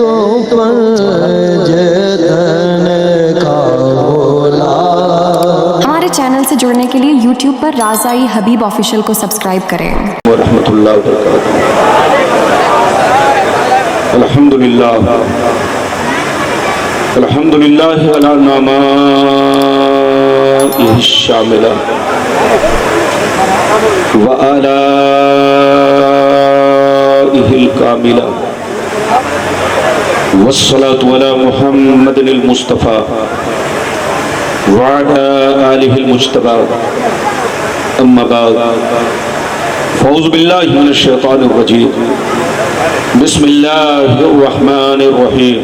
تو جتن کا بولا۔ ہمارے چینل سے جڑنے کے لیے یوٹیوب پر رازائی حبیب آفیشیل کو سبسکرائب کریں۔ ورحمۃ اللہ وبرکاتہ۔ الحمدللہ الحمدللہ علی نعمائہ الشاملہ وآلائہ الکاملہ والصلاة علی محمد المصطفیٰ وعلى آلہ المجتبى اما بعد فاعوذ باللہ من الشیطان الرجیم بسم اللہ الرحمن الرحیم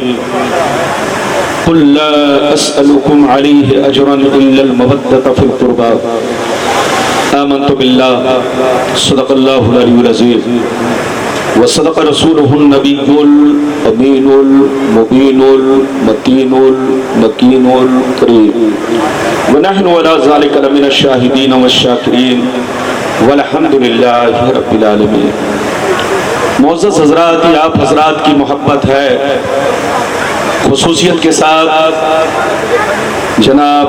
قل لا اسألكم علیہ اجرا الا المودۃ فی القربى آمنت باللہ صدق اللہ العلی العظیم وصدق رسولہ النبی الامین المبین المتین المکین الکریم ونحن علی ذلک لمن الشاہدین والشاکرین والحمد للہ رب العالمین۔ معزز حضرات، یہ آپ حضرات کی محبت ہے، خصوصیت کے ساتھ جناب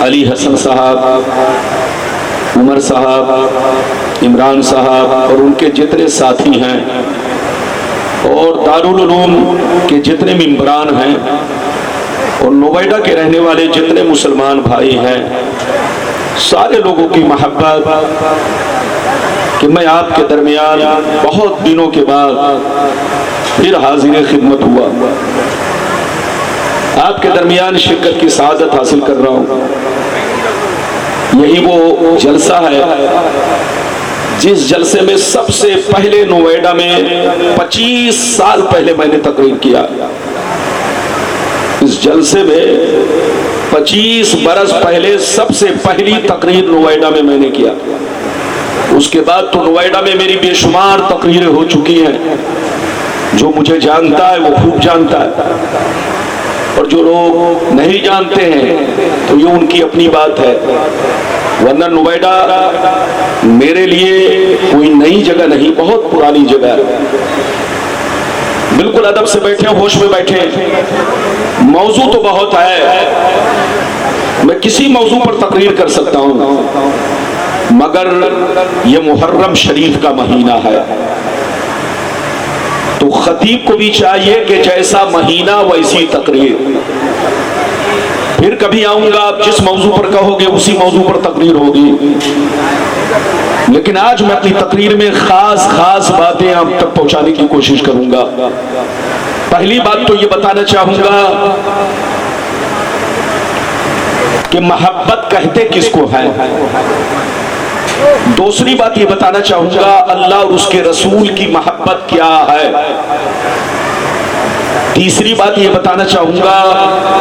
علی حسن صاحب، عمر صاحب، عمران صاحب اور ان کے جتنے ساتھی ہیں اور دارالعلوم کے جتنے ممبران ہیں اور نوئیڈا کے رہنے والے جتنے مسلمان بھائی ہیں، سارے لوگوں کی محبت کہ میں آپ کے درمیان بہت دنوں کے بعد پھر حاضر خدمت ہوا، آپ کے درمیان شرکت کی سعادت حاصل کر رہا ہوں۔ یہی وہ جلسہ ہے جس جلسے میں سب سے پہلے نوئیڈا میں 25 سال پہلے میں نے تقریر کیا۔ اس جلسے میں 25 برس پہلے سب سے پہلی تقریر نوئیڈا میں نے کیا۔ اس کے بعد تو نوئیڈا میں میری بے شمار تقریریں ہو چکی ہیں، جو مجھے جانتا ہے وہ خوب جانتا ہے، اور جو لوگ نہیں جانتے ہیں تو یہ ان کی اپنی بات ہے، ورنہ نوئیڈا میرے لیے کوئی نئی جگہ نہیں، بہت پرانی جگہ ہے۔ بالکل ادب سے بیٹھے، ہوش میں بیٹھے، موضوع تو بہت ہے، میں کسی موضوع پر تقریر کر سکتا ہوں، مگر یہ محرم شریف کا مہینہ ہے تو خطیب کو بھی چاہیے کہ جیسا مہینہ ویسی تقریر۔ پھر کبھی آؤں گا، آپ جس موضوع پر کہو گے اسی موضوع پر تقریر ہوگی، لیکن آج میں اپنی تقریر میں خاص باتیں آپ تک پہنچانے کی کوشش کروں گا۔ پہلی بات تو یہ بتانا چاہوں گا کہ محبت کہتے کس کو ہے۔ دوسری بات یہ بتانا چاہوں گا اللہ اور اس کے رسول کی محبت کیا ہے۔ تیسری بات یہ بتانا چاہوں گا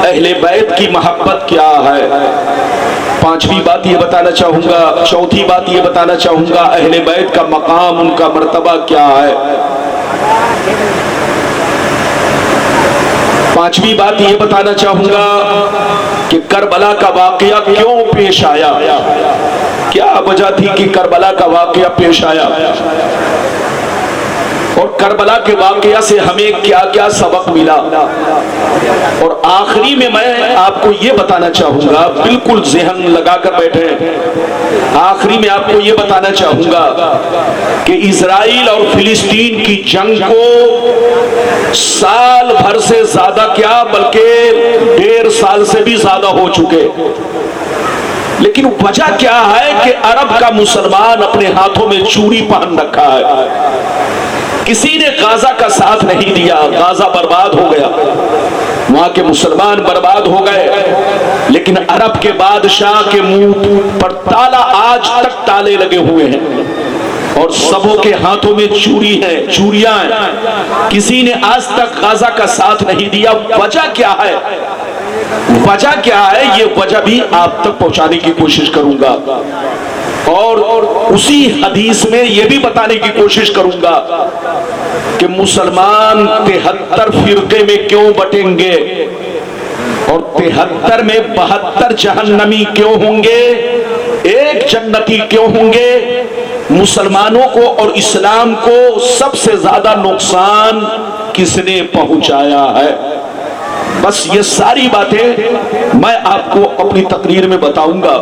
اہل بیت کی محبت کیا ہے۔ پانچویں بات یہ بتانا چاہوں گا، چوتھی بات یہ بتانا چاہوں گا اہل بیت کا مقام، ان کا مرتبہ کیا ہے۔ پانچویں بات یہ بتانا چاہوں گا کہ کربلا کا واقعہ کیوں پیش آیا، کیا وجہ تھی کہ کربلا کا واقعہ پیش آیا، اور کربلا کے واقعہ سے ہمیں کیا کیا سبق ملا۔ اور آخری میں آپ کو یہ بتانا چاہوں گا، بالکل ذہن لگا کر بیٹھے، آخری میں آپ کو یہ بتانا چاہوں گا کہ اسرائیل اور فلسطین کی جنگ کو سال بھر سے زیادہ کیا بلکہ 1.5 سال سے بھی زیادہ ہو چکے، لیکن وجہ کیا ہے کہ عرب کا مسلمان اپنے ہاتھوں میں چوڑی پہن رکھا ہے۔ کسی نے غازہ کا ساتھ نہیں دیا، غازہ برباد ہو گیا، وہاں کے مسلمان برباد ہو گئے، لیکن عرب کے بادشاہ کے منہ پر تالا آج تک تالے لگے ہوئے ہیں، اور سبوں کے ہاتھوں میں چوڑیاں ہیں۔ کسی نے آج تک غازہ کا ساتھ نہیں دیا۔ وجہ کیا ہے؟ وجہ کیا ہے؟ یہ وجہ بھی آپ تک پہنچانے کی کوشش کروں گا، اور اسی حدیث میں یہ بھی بتانے کی کوشش کروں گا کہ مسلمان 73 فرقے میں کیوں بٹیں گے، اور 73 میں 72 جہنمی کیوں ہوں گے، ایک جنتی کیوں ہوں گے۔ مسلمانوں کو اور اسلام کو سب سے زیادہ نقصان کس نے پہنچایا ہے. بس یہ ساری باتیں میں آپ کو اپنی تقریر میں بتاؤں گا.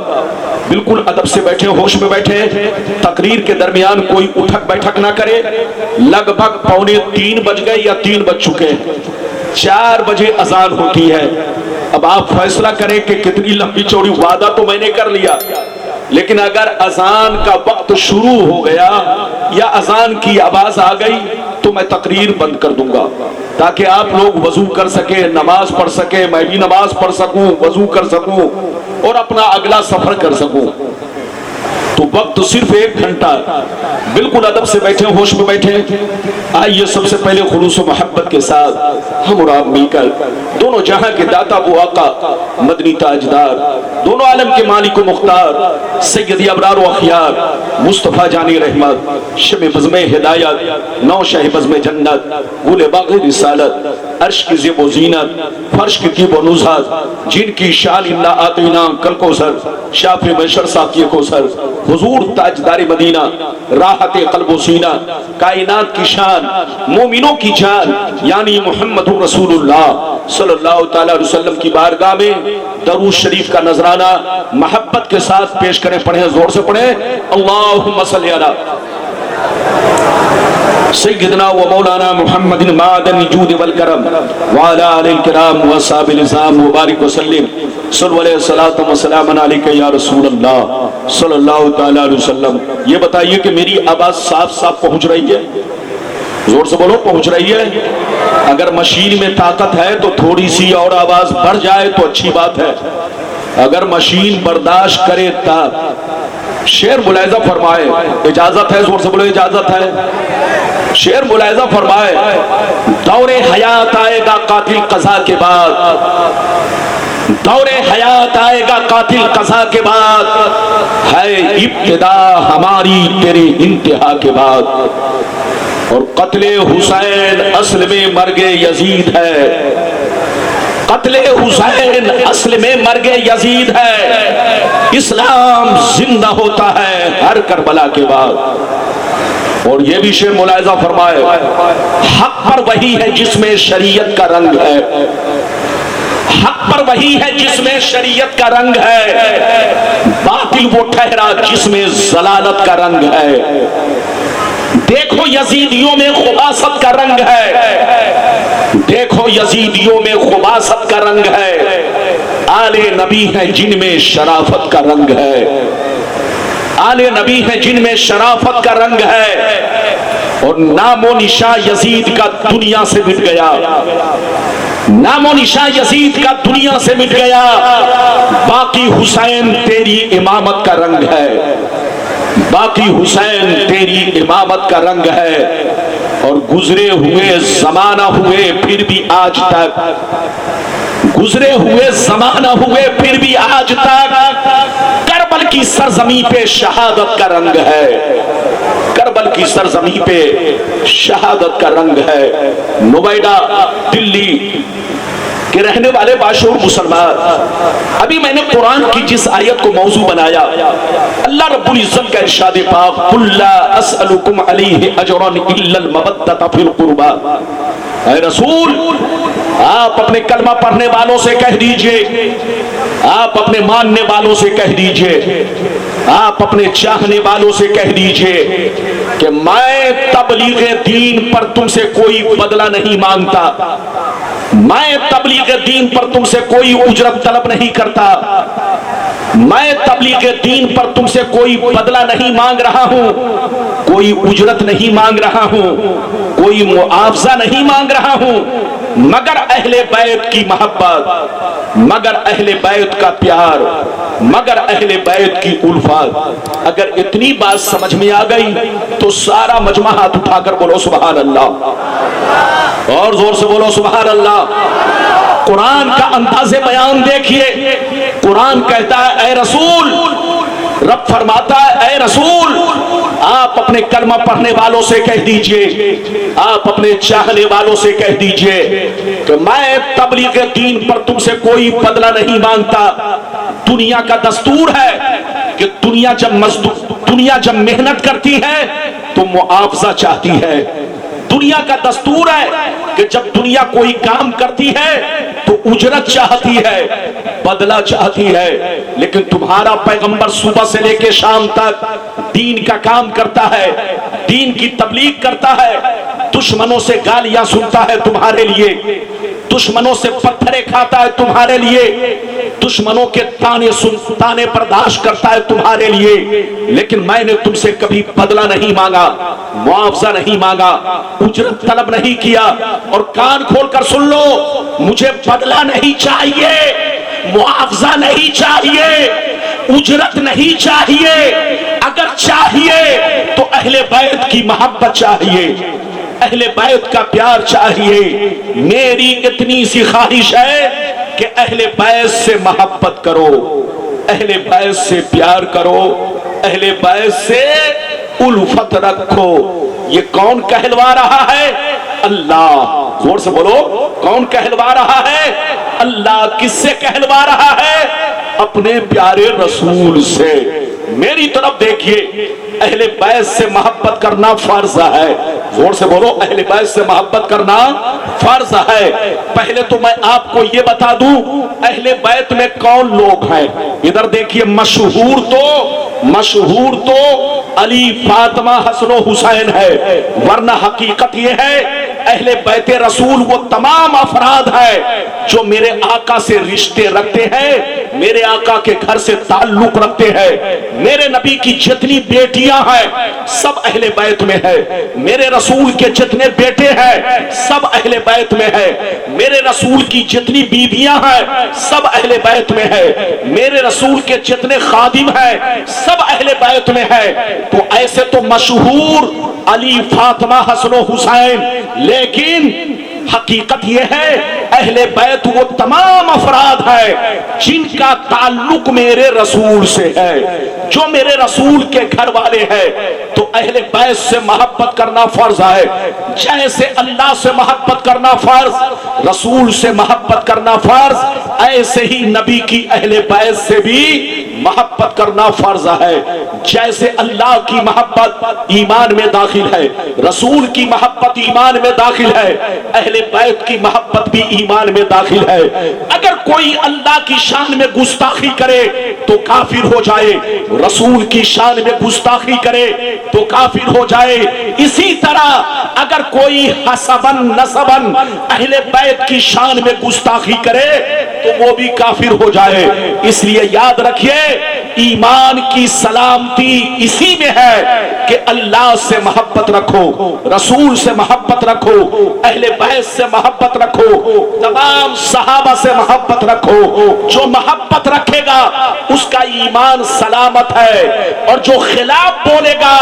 بالکل ادب سے بیٹھے, ہوش میں بیٹھے. تقریر کے درمیان کوئی اٹھک بیٹھک نہ کرے. لگ بھگ 2:45 بج گئے یا 3 بج چکے ہیں. 4 بجے اذان ہوتی ہے. اب آپ فیصلہ کریں کہ کتنی لمبی چوڑی. وعدہ تو میں نے کر لیا, لیکن اگر اذان کا وقت شروع ہو گیا یا اذان کی آواز آ گئی تو میں تقریر بند کر دوں گا, تاکہ آپ لوگ وضو کر سکیں, نماز پڑھ سکیں, میں بھی نماز پڑھ سکوں, وضو کر سکوں اور اپنا اگلا سفر کر سکوں. تو وقت صرف 1 گھنٹہ. بالکل ادب سے بیٹھے, ہوش میں بیٹھے. آئیے سب سے پہلے خلوص و محبت کے ساتھ ہم اور آپ مل کر دونوں جہاں کے داتا ابو آقا مدنی تاجدار, دونوں عالم کے مالک و مختار, سیدی ابرار و اخیار مصطفیٰ جانی رحمت, شم بزم ہدایت, نو شہ بزم جنت, گل باغ رسالت, عرش کی زیب و زینت, فرش کی طیب و نزہت, جن کی شان انا آتینا کل کوثر, شافع بشر ساقی کوثر, حضور تاجدار مدینہ, راحت قلب و سینہ, کائنات کی شان, مومنوں کی جان, یعنی محمد رسول اللہ صلی اللہ تعالی علیہ وسلم کی بارگاہ میں درود شریف کا نذرانہ محبت کے ساتھ پیش کریں. پڑھیں, زور سے پڑھیں. اللہم صلی علی سیدنا و مولانا محمد معدن جود والکرم وعلی آلہ الکرام و صحابہ الازام مبارک وسلم. صلو علیہ الصلاۃ والسلام علیکہ یا رسول اللہ صلی اللہ تعالی علیہ وسلم. یہ بتائیے کہ میری آواز صاف صاف پہنچ رہی ہے؟ زور سے بولو, پہنچ رہی ہے؟ اگر مشین میں طاقت ہے تو تھوڑی سی اور آواز بڑھ جائے تو اچھی بات ہے. اگر مشین برداشت کرے تا شعر ملاحظہ فرمائے. اجازت ہے؟ زور سے بولو, اجازت ہے. شعر ملاحظہ فرمائے. دور حیات آئے گا قاتل قضا کے بعد, دور حیات آئے گا قاتل قضا کے بعد, ہے ابتدا ہماری تیرے انتہا کے بعد. اور قتل حسین اصل میں مرگ یزید ہے, قتل حسین اصل میں مرگ یزید ہے. اسلام زندہ ہوتا ہے ہر کربلا کے بعد. اور یہ بھی شعر ملاحظہ فرمائے. حق پر وہی ہے جس میں شریعت کا رنگ ہے, حق پر وہی ہے جس میں شریعت کا رنگ ہے, باطل وہ ٹھہرا جس میں ضلالت کا رنگ ہے. دیکھو یزیدیوں میں خباثت کا رنگ ہے, دیکھو یزیدیوں میں خباثت کا رنگ ہے. آل نبی ہیں جن میں شرافت کا رنگ ہے, آل نبی ہیں جن میں شرافت کا رنگ ہے. اور نام و نشاں یزید کا دنیا سے مٹ گیا, نام و نشاں یزید کا دنیا سے مٹ گیا. باقی حسین تیری امامت کا رنگ ہے, باقی حسین تیری امامت کا رنگ ہے. اور گزرے ہوئے زمانہ ہوئے پھر بھی آج تک, گزرے ہوئے زمانہ ہوئے پھر بھی آج تک کربل کی سرزمین پہ شہادت کا رنگ ہے, کربل کی سرزمین پہ شہادت کا رنگ ہے. نوئیڈا دلی کے رہنے والے باشعور مسلمان, ابھی میں نے قرآن کی جس آیت کو موضوع بنایا, اللہ رب العزت کا ارشاد پاک, قُلْ لَا أَسْأَلُكُمْ عَلَيْهِ أَجْرًا إِلَّا الْمَوَدَّةَ فِي الْقُرْبَى. اے رسول, آپ اپنے کلمہ پڑھنے والوں سے کہہ دیجئے, آپ اپنے ماننے والوں سے کہہ دیجئے, آپ اپنے چاہنے والوں سے کہہ دیجئے کہ میں تبلیغ دین پر تم سے کوئی بدلہ نہیں مانگتا, میں تبلیغ دین پر تم سے کوئی اجرت طلب نہیں کرتا, میں تبلیغ دین پر تم سے کوئی بدلہ نہیں مانگ رہا ہوں, کوئی اجرت نہیں مانگ رہا ہوں, کوئی معاوضہ نہیں مانگ رہا ہوں, مگر اہل بیت کی محبت, مگر اہل بیت کا پیار, مگر اہل بیت کی الفت. اگر اتنی بات سمجھ میں آ گئی تو سارا مجمع ہاتھ اٹھا کر بولو سبحان اللہ, اور زور سے بولو سبحان اللہ. قرآن کا انداز بیان دیکھیے. قرآن کہتا ہے اے رسول, رب فرماتا ہے اے رسول, آپ اپنے کلمہ پڑھنے والوں سے کہہ دیجئے, آپ اپنے چاہنے والوں سے کہہ دیجئے کہ میں تبلیغ دین پر تم سے کوئی بدلہ نہیں مانگتا. دنیا کا دستور ہے کہ دنیا جب محنت کرتی ہے تو معاوضہ چاہتی ہے, دنیا کا دستور ہے کہ جب دنیا کوئی کام کرتی ہے تو اجرت چاہتی ہے، بدلہ چاہتی ہے، لیکن تمہارا پیغمبر صبح سے لے کے شام تک دین کا کام کرتا ہے، دین کی تبلیغ کرتا ہے، دشمنوں سے گالیاں سنتا ہے تمہارے لیے، دشمنوں سے پتھرے کھاتا ہے تمہارے لیے، دشمنوں کے تانے برداشت کرتا ہے تمہارے لیے، لیکن میں نے تم سے کبھی بدلہ نہیں مانگا، معاوضہ نہیں مانگا، اجرت طلب نہیں کیا۔ اور کان کھول کر سن لو، مجھے بدلہ نہیں چاہیے، معاوضہ نہیں چاہیے، اجرت نہیں چاہیے، اگر چاہیے تو اہل بیت کی محبت چاہیے، اہل بیت کا پیار چاہیے۔ میری اتنی سی خواہش ہے کہ اہل بیت سے محبت کرو، اہل بیت سے پیار کرو، اہل بیت سے الفت رکھو۔ یہ کون کہلوا رہا ہے؟ اللہ۔ زور سے بولو، کون کہلوا رہا ہے؟ اللہ۔ کس سے کہلوا رہا ہے؟ اپنے پیارے رسول سے۔ میری طرف دیکھیے، اہل بیت سے محبت کرنا فرض ہے۔ زور سے بولو، اہل بیت سے محبت کرنا فرض ہے۔ پہلے تو میں آپ کو یہ بتا دوں اہل بیت میں کون لوگ ہیں۔ ادھر دیکھیے، مشہور تو علی، فاطمہ، حسن و حسین ہے، ورنہ حقیقت یہ ہے اہل بیت رسول وہ تمام افراد ہیں جو میرے آقا سے رشتے رکھتے ہیں، میرے آقا کے گھر سے تعلق رکھتے ہیں۔ میرے نبی کی جتنی بیٹیاں ہیں سب اہل بیت میں ہے، میرے رسول کے جتنے بیٹے ہیں سب اہل بیت میں ہے، میرے رسول کی جتنی بیویاں ہیں سب اہل بیت میں ہے، میرے رسول کے جتنے خادم ہیں سب اہل بیت میں ہے۔ تو ایسے تو مشہور علی، فاطمہ، حسن و حسین، لیکن حقیقت یہ ہے اہل بیت وہ تمام افراد ہیں جن کا تعلق میرے رسول سے ہے، جو میرے رسول کے گھر والے ہیں۔ تو اہل بیت سے محبت کرنا فرض ہے، جیسے اللہ سے محبت کرنا فرض، رسول سے محبت کرنا فرض، ایسے ہی نبی کی اہل بیت سے بھی محبت کرنا فرض ہے۔ جیسے اللہ کی محبت ایمان میں داخل ہے، رسول کی محبت ایمان میں داخل ہے، اہل بیت کی محبت بھی ایمان میں داخل ہے۔ اگر کوئی اللہ کی شان میں گستاخی کرے تو کافر ہو جائے، رسول کی شان میں گستاخی کرے تو کافر ہو جائے۔ اسی طرح اگر کوئی حسبن نسبن اہل بیت کی شان میں گستاخی کرے تو وہ بھی کافر ہو جائے۔ اس لیے یاد رکھیے، ایمان کی سلامتی اسی میں ہے کہ اللہ سے محبت رکھو، رسول سے محبت رکھو، اہل بیت سے محبت رکھو، تمام صحابہ سے محبت رکھو۔ جو محبت رکھے گا اس کا ایمان سلامت ہے، اور جو خلاف بولے گا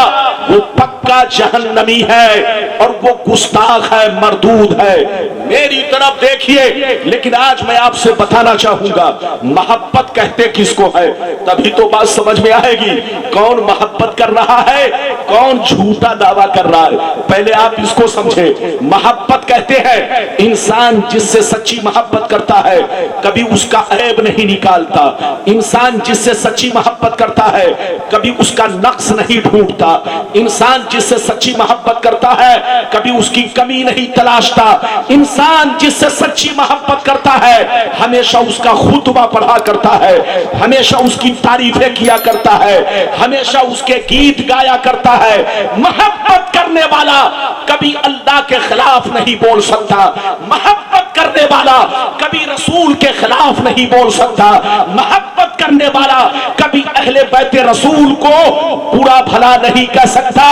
وہ پکا جہنمی ہے اور وہ گستاخ ہے، مردود ہے۔ میری طرف دیکھیے، لیکن آج میں آپ سے بتانا چاہوں گا محبت کہتے کس کو ہے، تبھی تو بات سمجھ میں آئے گی کون محبت کر رہا ہے، کون جھوٹا دعویٰ کر رہا ہے۔ پہلے آپ اس کو سمجھے، محبت کہتے ہیں انسان جس سے سچی محبت کرتا ہے کبھی اس کا عیب نہیں نکالتا، انسان جس سے سچی محبت کرتا ہے کبھی اس کا نقص نہیں ڈھونڈتا، انسان جس سے سچی محبت کرتا ہے کبھی اس کی کمی نہیں تلاشتا، انسان جس سے سچی محبت کرتا ہے ہمیشہ اس کا خطبہ پڑھا کرتا ہے، ہمیشہ اس کی تعریفیں کیا کرتا ہے، ہمیشہ اس کے گیت گایا کرتا ہے۔ محبت کرنے والا کبھی اللہ کے خلاف نہیں بول سکتا، محبت کرنے والا کبھی رسول کے خلاف نہیں بول سکتا، محبت کرنے والا کبھی اہل بیت رسول کو برا بھلا نہیں کہہ سکتا،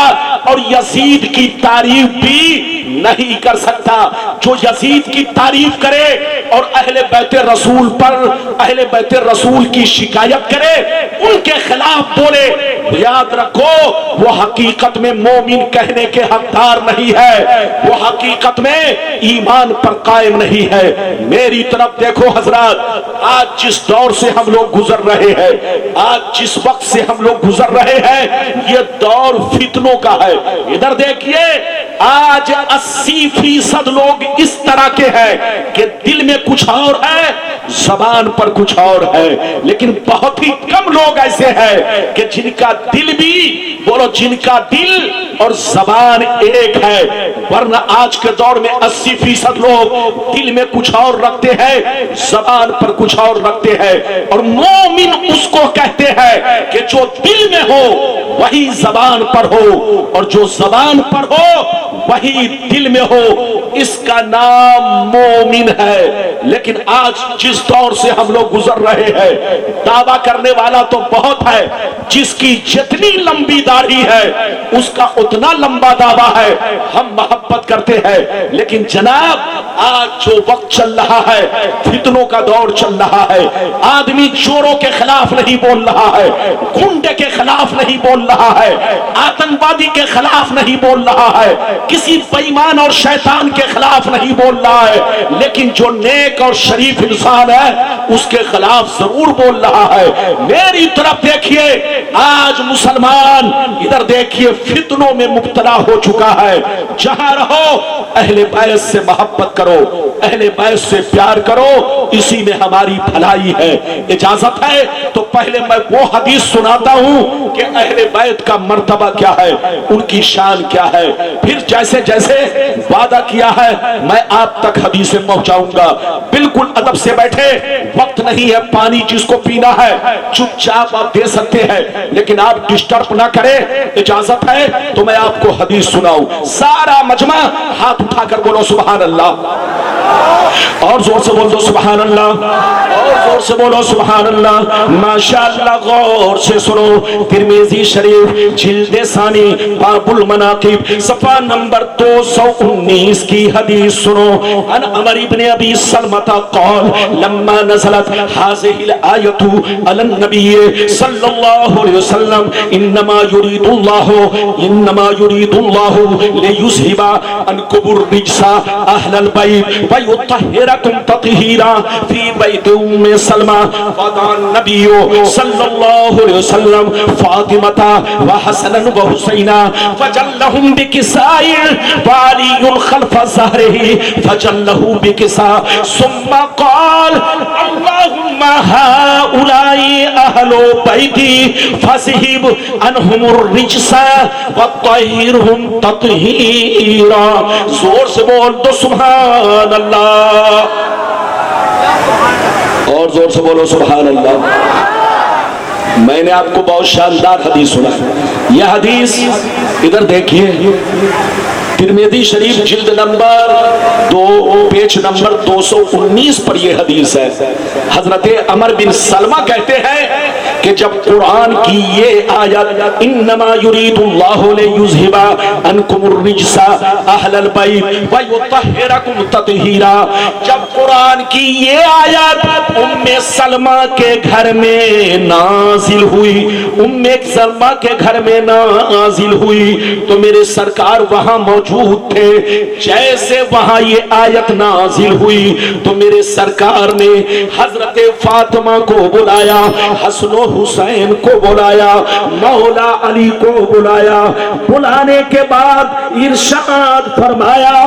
اور یزید کی تعریف بھی نہیں کر سکتا۔ جو یزید کی تعریف کرے اور اہل بیت رسول پر، اہل بیت رسول کی شکایت کرے، ان کے خلاف بولے، یاد رکھو وہ حقیقت میں مومن کہنے کے حقدار نہیں ہے، وہ حقیقت میں ایمان پر قائم نہیں ہے۔ میری طرف دیکھو حضرات، آج جس دور سے ہم لوگ گزر رہے ہیں، آج جس وقت سے ہم لوگ گزر رہے ہیں، یہ دور فتنوں کا ہے۔ ادھر دیکھیے، آج 80% لوگ اس طرح کے ہیں کہ دل میں کچھ اور ہے، زبان پر کچھ اور ہے، لیکن بہت ہی کم لوگ ایسے ہیں کہ جن کا دل بھی، بولو، جن کا دل اور زبان ایک ہے، ورنہ آج کے دور میں 80% لوگ دل میں کچھ اور رکھتے ہیں، زبان پر کچھ اور رکھتے ہیں۔ اور مومن اس کو کہتے ہیں کہ جو دل میں ہو وہی زبان پر ہو، اور جو زبان پر ہو وہی دل میں ہو، اس کا نام مومن ہے۔ لیکن آج جس دور سے ہم لوگ گزر رہے ہیں، دعویٰ کرنے والا تو بہت ہے، جس کی جتنی لمبی داڑھی ہے اس کا اتنا لمبا دعویٰ ہے، ہم محبت کرتے ہیں۔ لیکن جناب آج جو وقت چل رہا ہے، فتنوں کا دور چل رہا ہے، آدمی چوروں کے خلاف نہیں بول رہا ہے، گنڈے کے خلاف نہیں بول رہا ہے، آتنکوادی کے خلاف نہیں بول رہا ہے، کسی بے ایمان اور شیطان کے خلاف نہیں بول رہا ہے، لیکن جو نیک اور شریف انسان ہے اس کے خلاف ضرور بول رہا ہے۔ میری طرف دیکھیے، آج مسلمان ادھر دیکھیے فتنوں میں مبتلا ہو چکا ہے۔ جہاں رہو اہل بیت سے محبت کرو، اہل بیت سے پیار کرو، اسی میں ہماری بھلائی ہے۔ اجازت ہے تو پہلے میں وہ حدیث سناتا ہوں کہ اہل بیت کا مرتبہ کیا ہے، ان کی شان کیا ہے، پھر جیسے جیسے وعدہ کیا ہے میں آپ تک حدیثیں پہنچاؤں گا۔ بالکل ادب سے بیٹھے، وقت نہیں ہے، پانی جس کو پینا ہے چپ چاپ آپ دے سکتے ہیں، لیکن آپ ڈسٹرب نہ کریں۔ اجازت ہے تو میں آپ کو حدیث سناؤں۔ سارا مجمع ہاتھ اٹھا کر بولو سبحان اللہ، اور زور سے بول دو سبحان اللہ، اور زور سے بولو سبحان اللہ۔ ماشاءاللہ غور سے سنو، ترمذی شریف جلد ثانی باب المناقب صفحہ نمبر 219 کی حدیث سنو۔ ان عمر ابن ابی سلمۃ قال لما نزلت هذه الآية على النبي صلى الله عليه وسلم انما يريد الله ليذهب عنكم الرجس اهل البيت ويطهركم تطهيرا في بيت ام سلمى ودعا النبي صلى الله عليه وسلم فاطمة وحسنا وحسينا فجلهم بكساء وعلي خلف ظهره فجله بكساء ثم قال اللهم هؤلاء اهل بيتي فاذهب عنهم الرجس وطهرهم تطهيرا۔ زور سے بول دو سبحان اللہ، اور زور سے بولو سبحان اللہ۔ میں نے آپ کو بہت شاندار حدیث سنا، یہ حدیث ادھر دیکھیے، ترمذی شریف جلد نمبر 2 پیج نمبر 219 پر یہ حدیث ہے۔ حضرت عمر بن سلمہ کہتے ہیں کہ جب قرآن کی یہ آیت انما یرید اللہ لیذھب عنکم الرجس اہل البیت ویطہرکم تطہیرا، جب قرآن کی یہ آیت ام سلمہ کے گھر میں نازل ہوئی، ام سلمہ کے گھر میں نازل ہوئی تو میرے سرکار وہاں موجود تھے۔ جیسے وہاں یہ آیت نازل ہوئی تو میرے سرکار نے حضرت فاطمہ کو بلایا، حسن و حسین کو بلایا، مولا علی کو بلایا۔ بلانے کے بعد ارشاد فرمایا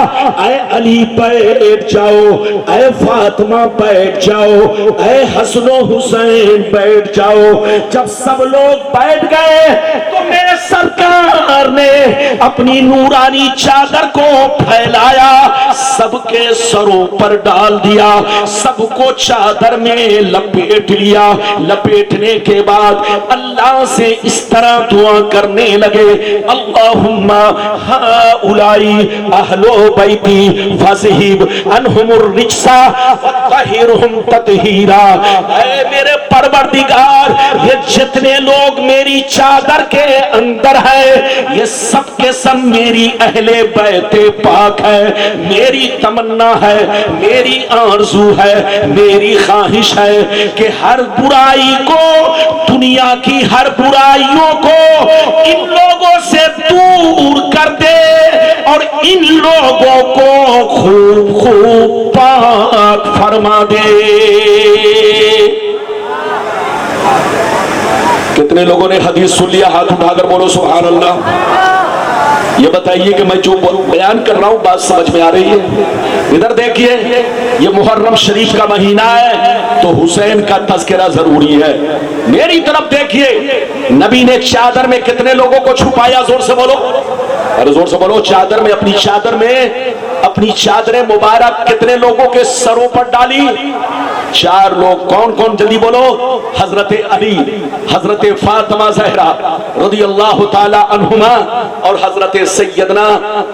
اے علی بیٹھ جاؤ، اے فاطمہ بیٹھ جاؤ، اے حسن و حسین بیٹھ جاؤ۔ جب سب لوگ بیٹھ گئے تو میرے سرکار نے اپنی نورانی چادر کو پھیلایا، سب کے سروں پر ڈال دیا، سب کو چادر میں لپیٹ لیا۔ لپیٹنے کے بعد اللہ سے اس طرح دعا کرنے لگے، اللہم ہؤلاء اہل بیتی فاذھب عنہم الرجس وطہرہم تطہیرا۔ اے میرے پروردگار، یہ جتنے لوگ میری چادر کے اندر ہیں یہ سب کے سب میری اہل بیت پاک ہے۔ میری تمنا ہے، میری آرزو ہے، میری خواہش ہے کہ ہر برائی کو، دنیا کی ہر برائیوں کو ان لوگوں سے دور کر دے اور ان لوگوں کو خوب خوب پاک فرما دے۔ کتنے لوگوں نے حدیث سن لیا؟ ہاتھ اٹھا کر بولو سبحان اللہ۔ یہ بتائیے کہ میں جو بیان کر رہا ہوں بات سمجھ میں آ رہی ہے؟ ادھر دیکھیے، یہ محرم شریف کا مہینہ ہے تو حسین کا تذکرہ ضروری ہے۔ میری طرف دیکھیے، نبی نے چادر میں کتنے لوگوں کو چھپایا؟ زور سے بولو۔ اور زور سے بولو چادر میں، اپنی چادریں مبارک کتنے لوگوں کے سروں پر ڈالی؟ 4 لوگ. کون کون؟ جلدی بولو. حضرت علی، حضرت فاطمہ زہرا رضی اللہ تعالی عنہما، اور حضرت سیدنا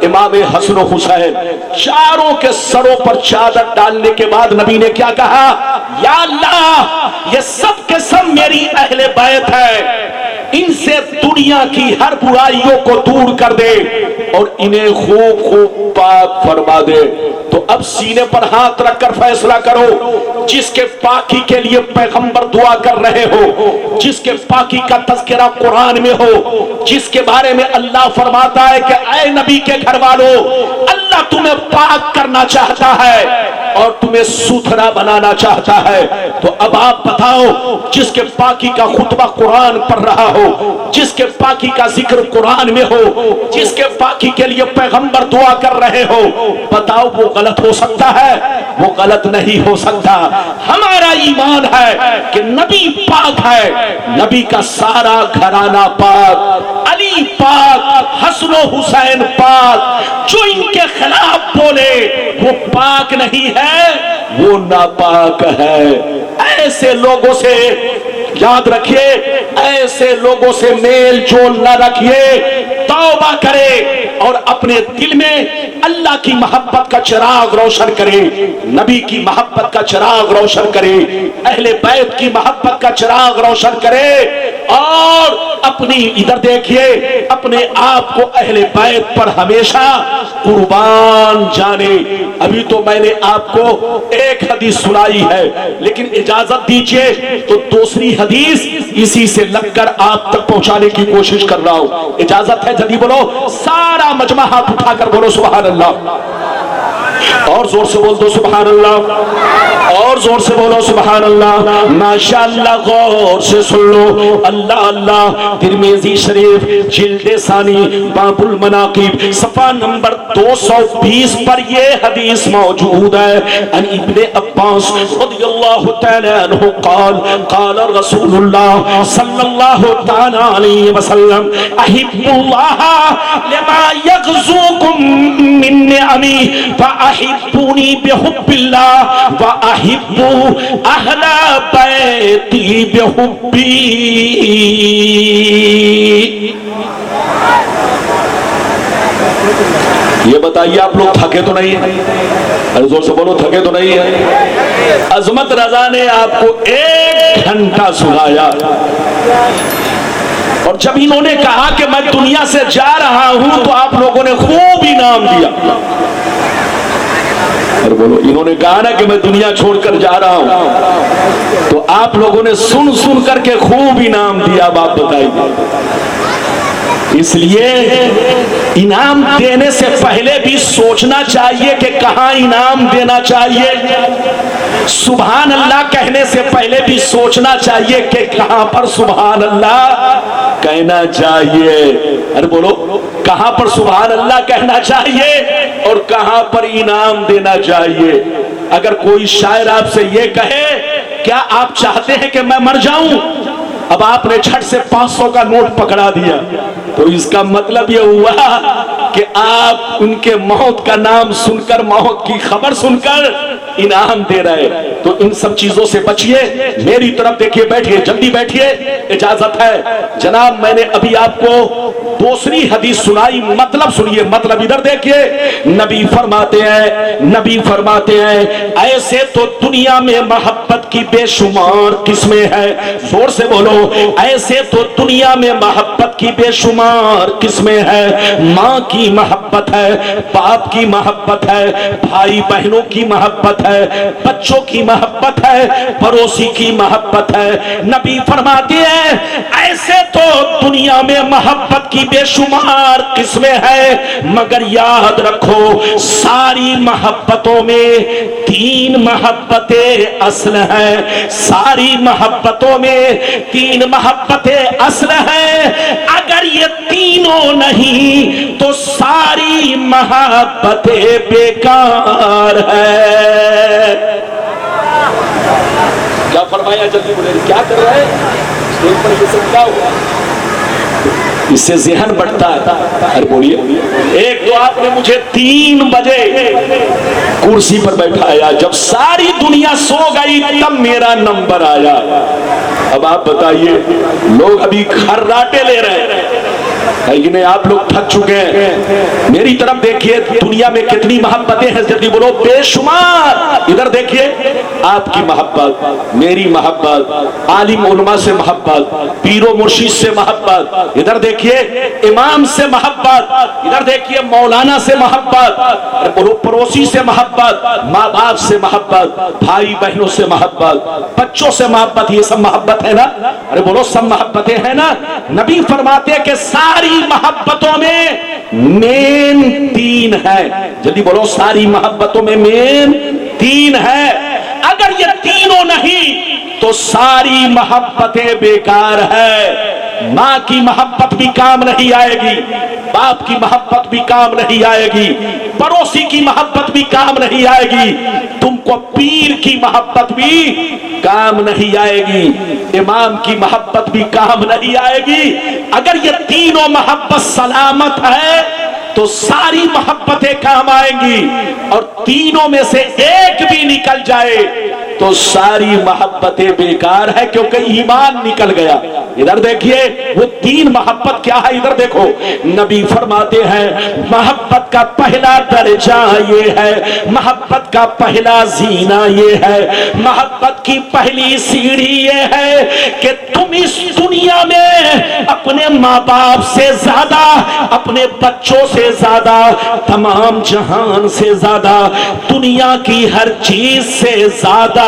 امام حسن و حسین. چاروں کے سروں پر چادر ڈالنے کے بعد نبی نے کیا کہا؟ یا اللہ یہ سب کے سب میری اہل بیت ہے، ان سے دنیا کی ہر برائیوں کو دور کر دے اور انہیں خوب خوب پاک فرما دے. تو اب سینے پر ہاتھ رکھ کر فیصلہ کرو، جس کے پاکی کے لیے پیغمبر دعا کر رہے ہو، جس کے پاکی کا تذکرہ قرآن میں ہو، جس کے بارے میں اللہ فرماتا ہے کہ اے نبی کے گھر والوں، اللہ تمہیں پاک کرنا چاہتا ہے اور تمہیں ستھرا بنانا چاہتا ہے. تو اب آپ بتاؤ، جس کے پاکی کا خطبہ قرآن پڑھ رہا ہو، جس کے پاکی کا ذکر قرآن میں ہو، جس کے پاکی کے لیے پیغمبر دعا کر رہے ہو، بتاؤ وہ غلط ہو سکتا ہے؟ وہ غلط نہیں ہو سکتا. ہمارا ایمان ہے کہ نبی پاک ہے، نبی کا سارا گھرانہ پاک، علی پاک، حسن و حسین پاک. جو ان کے خلاف بولے وہ پاک نہیں ہے، وہ ناپاک ہے. ایسے لوگوں سے یاد رکھیے، ایسے لوگوں سے میل جول نہ رکھیے. توبہ کرے اور اپنے دل میں اللہ کی محبت کا چراغ روشن کرے، نبی کی محبت کا چراغ روشن کرے، اہل بیت کی محبت کا چراغ روشن کرے. اور اپنی ادھر دیکھیے، اپنے آپ کو اہل بیت پر ہمیشہ قربان جانے. ابھی تو میں نے آپ کو ایک حدیث سنائی ہے، لیکن اجازت دیجئے تو دوسری حدیث اسی سے لگ کر آپ تک پہنچانے کی کوشش کر رہا ہوں. اجازت ہے؟ جلدی بولو، سارا مجمع ہاتھ اٹھا کر بولو سبحان اللہ. اور زور سے بول دو سبحان اللہ، اور زور سے بولو سبحان اللہ. ماشاءاللہ، غور سے سن لو. اللہ اللہ. ترمذی شریف جلد ثانی باب المناقب صفحہ نمبر 220 پر یہ حدیث موجود ہے. ان ابن عباس رضی اللہ تعالی عنہ قال قال رسول اللہ صلی اللہ تعالی علیہ وسلم احب اللہ لما یغزوکم من نعمی فاحبونی بحب اللہ واحبوا اہل بیتی بحبی. یہ بتائیے آپ لوگ تھکے تو نہیں ہیں؟ زور سے بولو، تھکے تو نہیں ہیں؟ عظمت رضا نے آپ کو 1 گھنٹہ سنایا، اور جب انہوں نے کہا کہ میں دنیا سے جا رہا ہوں تو آپ لوگوں نے خوب انعام دیا. اور بولو، انہوں نے کہا نا کہ میں دنیا چھوڑ کر جا رہا ہوں تو آپ لوگوں نے سن سن کر کے خوب انعام دیا. اب آپ بتائیے. اس لیے انعام دینے سے پہلے بھی سوچنا چاہیے کہ کہاں انعام دینا چاہیے. سبحان اللہ کہنے سے پہلے بھی سوچنا چاہیے کہ کہاں پر سبحان اللہ کہنا چاہیے. ارے بولو، کہاں پر سبحان اللہ کہنا چاہیے اور کہاں پر انعام دینا چاہیے. اگر کوئی شاعر آپ سے یہ کہے کیا آپ چاہتے ہیں کہ میں مر جاؤں، اب آپ نے جھٹ سے 500 کا نوٹ پکڑا دیا تو اس کا مطلب یہ ہوا کہ آپ ان کے موت کا نام سن کر، موت کی خبر سن کر انعام دے رہے. تو ان سب چیزوں سے بچیے. میری طرف دیکھیے، بیٹھیے، جلدی بیٹھیے، اجازت ہے. جناب میں نے ابھی آپ کو دوسری حدیث سنائی، مطلب سنیے، مطلب ادھر دیکھیے. نبی فرماتے ہیں ایسے تو دنیا میں محبت کی بے شمار قسمیں ہیں. زور سے بولو، ایسے تو دنیا میں محبت کی بے شمار قسمیں ہیں. ماں کی محبت ہے، باپ کی محبت ہے، بھائی بہنوں کی محبت ہے، بچوں کی محبت ہے، پڑوسی کی محبت ہے. نبی فرماتے ہیں ایسے تو دنیا میں محبت کی بے شمار قسمیں ہیں، مگر یاد رکھو ساری محبتوں میں 3 محبتیں اصل ہیں. ساری محبتوں میں 3 محبتیں اصل ہیں. اگر یہ تینوں نہیں تو ساری محبتیں بیکار ہے. کیا فرمایا؟ جلدی بولے، کیا کر رہے ہیں؟ اسٹیج پر یہ سب کیا ہوا؟ اس سے ذہن بڑھتا ہے. ارے بولیے. ایک تو آپ نے مجھے 3 بجے کرسی پر بیٹھایا, جب ساری دنیا سو گئی تب میرا نمبر آیا. اب آپ بتائیے, لوگ ابھی خراٹے لے رہے ہیں, لیکن آپ لوگ تھک چکے ہیں. میری طرف دیکھیے, دنیا میں کتنی محبتیں ہیں, جلدی بولو. بے شمار. ادھر دیکھیے, آپ کی محبت, میری محبت, عالم علماء سے محبت, پیر و مرشد سے محبت. ادھر دیکھیے, امام سے محبت. ادھر دیکھیے, مولانا سے محبت, پڑوسی سے محبت, ماں باپ سے محبت, بھائی بہنوں سے محبت, بچوں سے محبت. یہ سب محبت ہے نا؟ ارے بولو, سب محبتیں ہیں نا؟ نبی فرماتے ہیں کہ ساری محبتوں میں مین 3 ہے. جلدی بولو, ساری محبتوں میں مین 3 ہے. اگر یہ تینوں نہیں تو ساری محبتیں بیکار ہے. ماں کی محبت بھی کام نہیں آئے گی, باپ کی محبت بھی کام نہیں آئے گی, پڑوسی کی محبت بھی کام نہیں آئے گی, تم کو پیر کی محبت بھی کام نہیں آئے گی, امام کی محبت بھی کام نہیں آئے گی. اگر یہ تینوں محبت سلامت ہے تو ساری محبتیں کام آئیں گی, اور تینوں میں سے ایک بھی نکل جائے تو ساری محبتیں بیکار ہے, کیونکہ ایمان نکل گیا. ادھر دیکھیے, وہ 3 محبت کیا ہے؟ ادھر دیکھو, نبی فرماتے ہیں محبت کا پہلا درجہ یہ ہے, محبت کا پہلا زینہ یہ ہے, محبت کی پہلی سیڑھی یہ ہے کہ تم اس دنیا میں اپنے ماں باپ سے زیادہ, اپنے بچوں سے زیادہ, تمام جہان سے زیادہ, دنیا کی ہر چیز سے زیادہ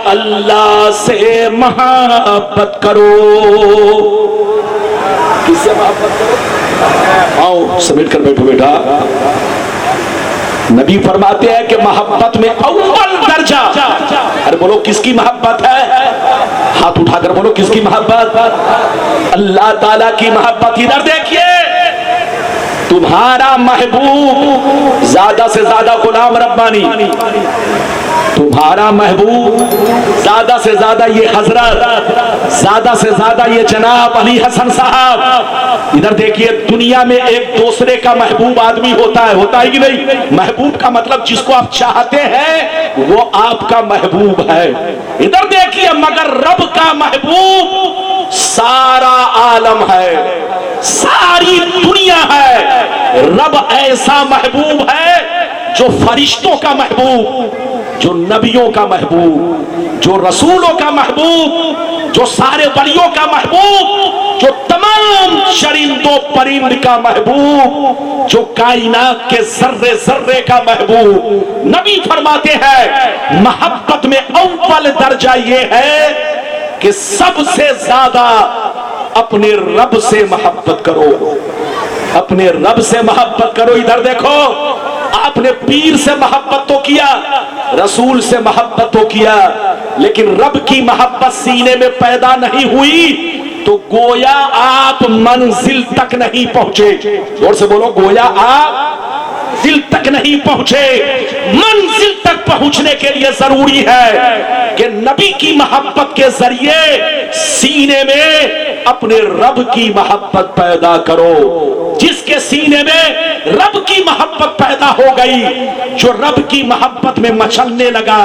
اللہ سے محبت کرو. کس سے محبت کرو؟ آؤ سمیٹ کر بیٹھو بیٹا. نبی فرماتے ہیں کہ محبت میں اول درجہ, ارے بولو کس کی محبت ہے؟ ہاتھ اٹھا کر بولو, کس کی محبت؟ اللہ تعالیٰ کی محبت. ادھر دیکھیے, تمہارا محبوب زیادہ سے زیادہ غلام ربانی, تمہارا محبوب زیادہ سے زیادہ یہ حضرت, زیادہ سے زیادہ یہ جناب علی حسن صاحب. ادھر دیکھیے, دنیا میں ایک دوسرے کا محبوب آدمی ہوتا ہے کہ نہیں؟ محبوب کا مطلب جس کو آپ چاہتے ہیں وہ آپ کا محبوب ہے. ادھر دیکھیے, مگر رب کا محبوب سارا عالم ہے, ساری دنیا ہے. رب ایسا محبوب ہے جو فرشتوں کا محبوب, جو نبیوں کا محبوب, جو رسولوں کا محبوب, جو سارے ولیوں کا محبوب, جو تمام چرندوں پرند کا محبوب, جو کائنات کے ذرے ذرے کا محبوب. نبی فرماتے ہیں محبت میں اول درجہ یہ ہے کہ سب سے زیادہ اپنے رب سے محبت کرو, اپنے رب سے محبت کرو. ادھر دیکھو, آپ نے پیر سے محبت تو کیا, رسول سے محبت تو کیا, لیکن رب کی محبت سینے میں پیدا نہیں ہوئی تو گویا آپ منزل تک نہیں پہنچے. زور سے بولو, گویا آپ منزل تک نہیں پہنچے. منزل تک پہنچنے کے لیے ضروری ہے کہ نبی کی محبت کے ذریعے سینے میں اپنے رب کی محبت پیدا کرو. جس کے سینے میں رب کی محبت پیدا ہو گئی, جو رب کی محبت میں مچلنے لگا,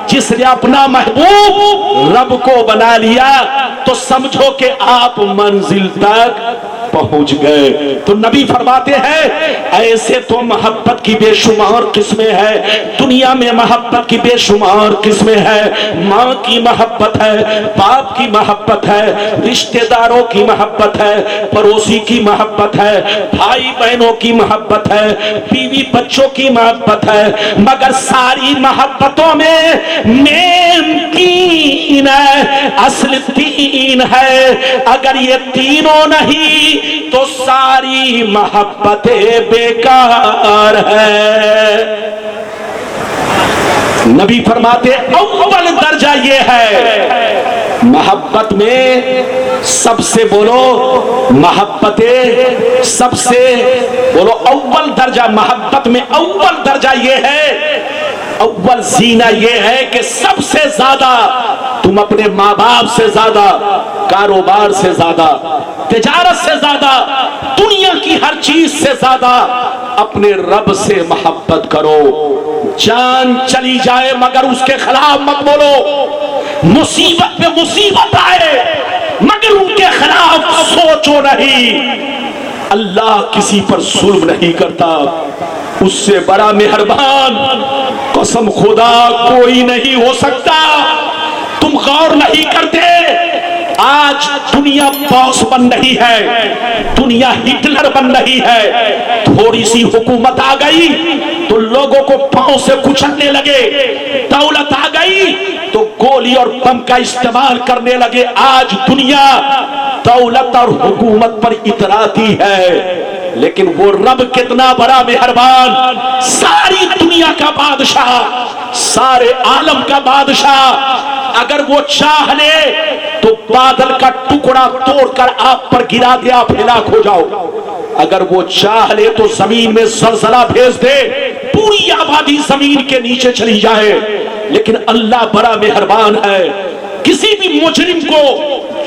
جس نے اپنا محبوب رب کو بنا لیا, تو سمجھو کہ آپ منزل تک پہنچ گئے. تو نبی فرماتے ہیں ایسے تو محبت کی بے شمار قسمیں ہیں, دنیا میں محبت کی بے شمار قسمیں ہیں. ماں کی محبت ہے, باپ کی محبت ہے, رشتہ داروں کی محبت ہے, پڑوسی کی محبت ہے, بھائی بہنوں کی محبت ہے, بیوی بچوں کی محبت ہے. مگر ساری محبتوں میں مین 3 ہے, اصل 3 ہے. اگر یہ تینوں نہیں تو ساری محبتیں بیکار ہے. نبی فرماتے اول درجہ یہ ہے محبت میں, سب سے بولو محبتیں, سب سے بولو اول درجہ محبت میں اول درجہ یہ ہے اول زینہ یہ ہے کہ سب سے زیادہ تم اپنے ماں باپ سے زیادہ، کاروبار سے زیادہ، تجارت سے زیادہ، دنیا کی ہر چیز سے زیادہ اپنے رب سے محبت کرو. جان چلی جائے مگر اس کے خلاف مت بولو، مصیبت پہ مصیبت آئے مگر ان کے خلاف سوچو نہیں. اللہ کسی پر ظلم نہیں کرتا، اس سے بڑا مہربان قسم خدا کوئی نہیں ہو سکتا. تم غور نہیں کرتے، آج دنیا باس بن رہی ہے، دنیا ہٹلر بن رہی ہے. تھوڑی سی حکومت آ گئی تو لوگوں کو پاؤں سے کچلنے لگے، دولت آ گئی تو گولی اور بم کا استعمال کرنے لگے. آج دنیا دولت اور حکومت پر اتراتی ہے، لیکن وہ رب کتنا بڑا مہربان، ساری دنیا کا بادشاہ، سارے عالم کا بادشاہ، اگر وہ چاہ لے تو بادل کا ٹکڑا توڑ کر آپ پر گرا دے، آپ ہلاک ہو جاؤ. اگر وہ چاہ لے تو زمین میں زلزلہ بھیج دے، پوری آبادی زمین کے نیچے چلی جائے. لیکن اللہ بڑا مہربان ہے، کسی بھی مجرم کو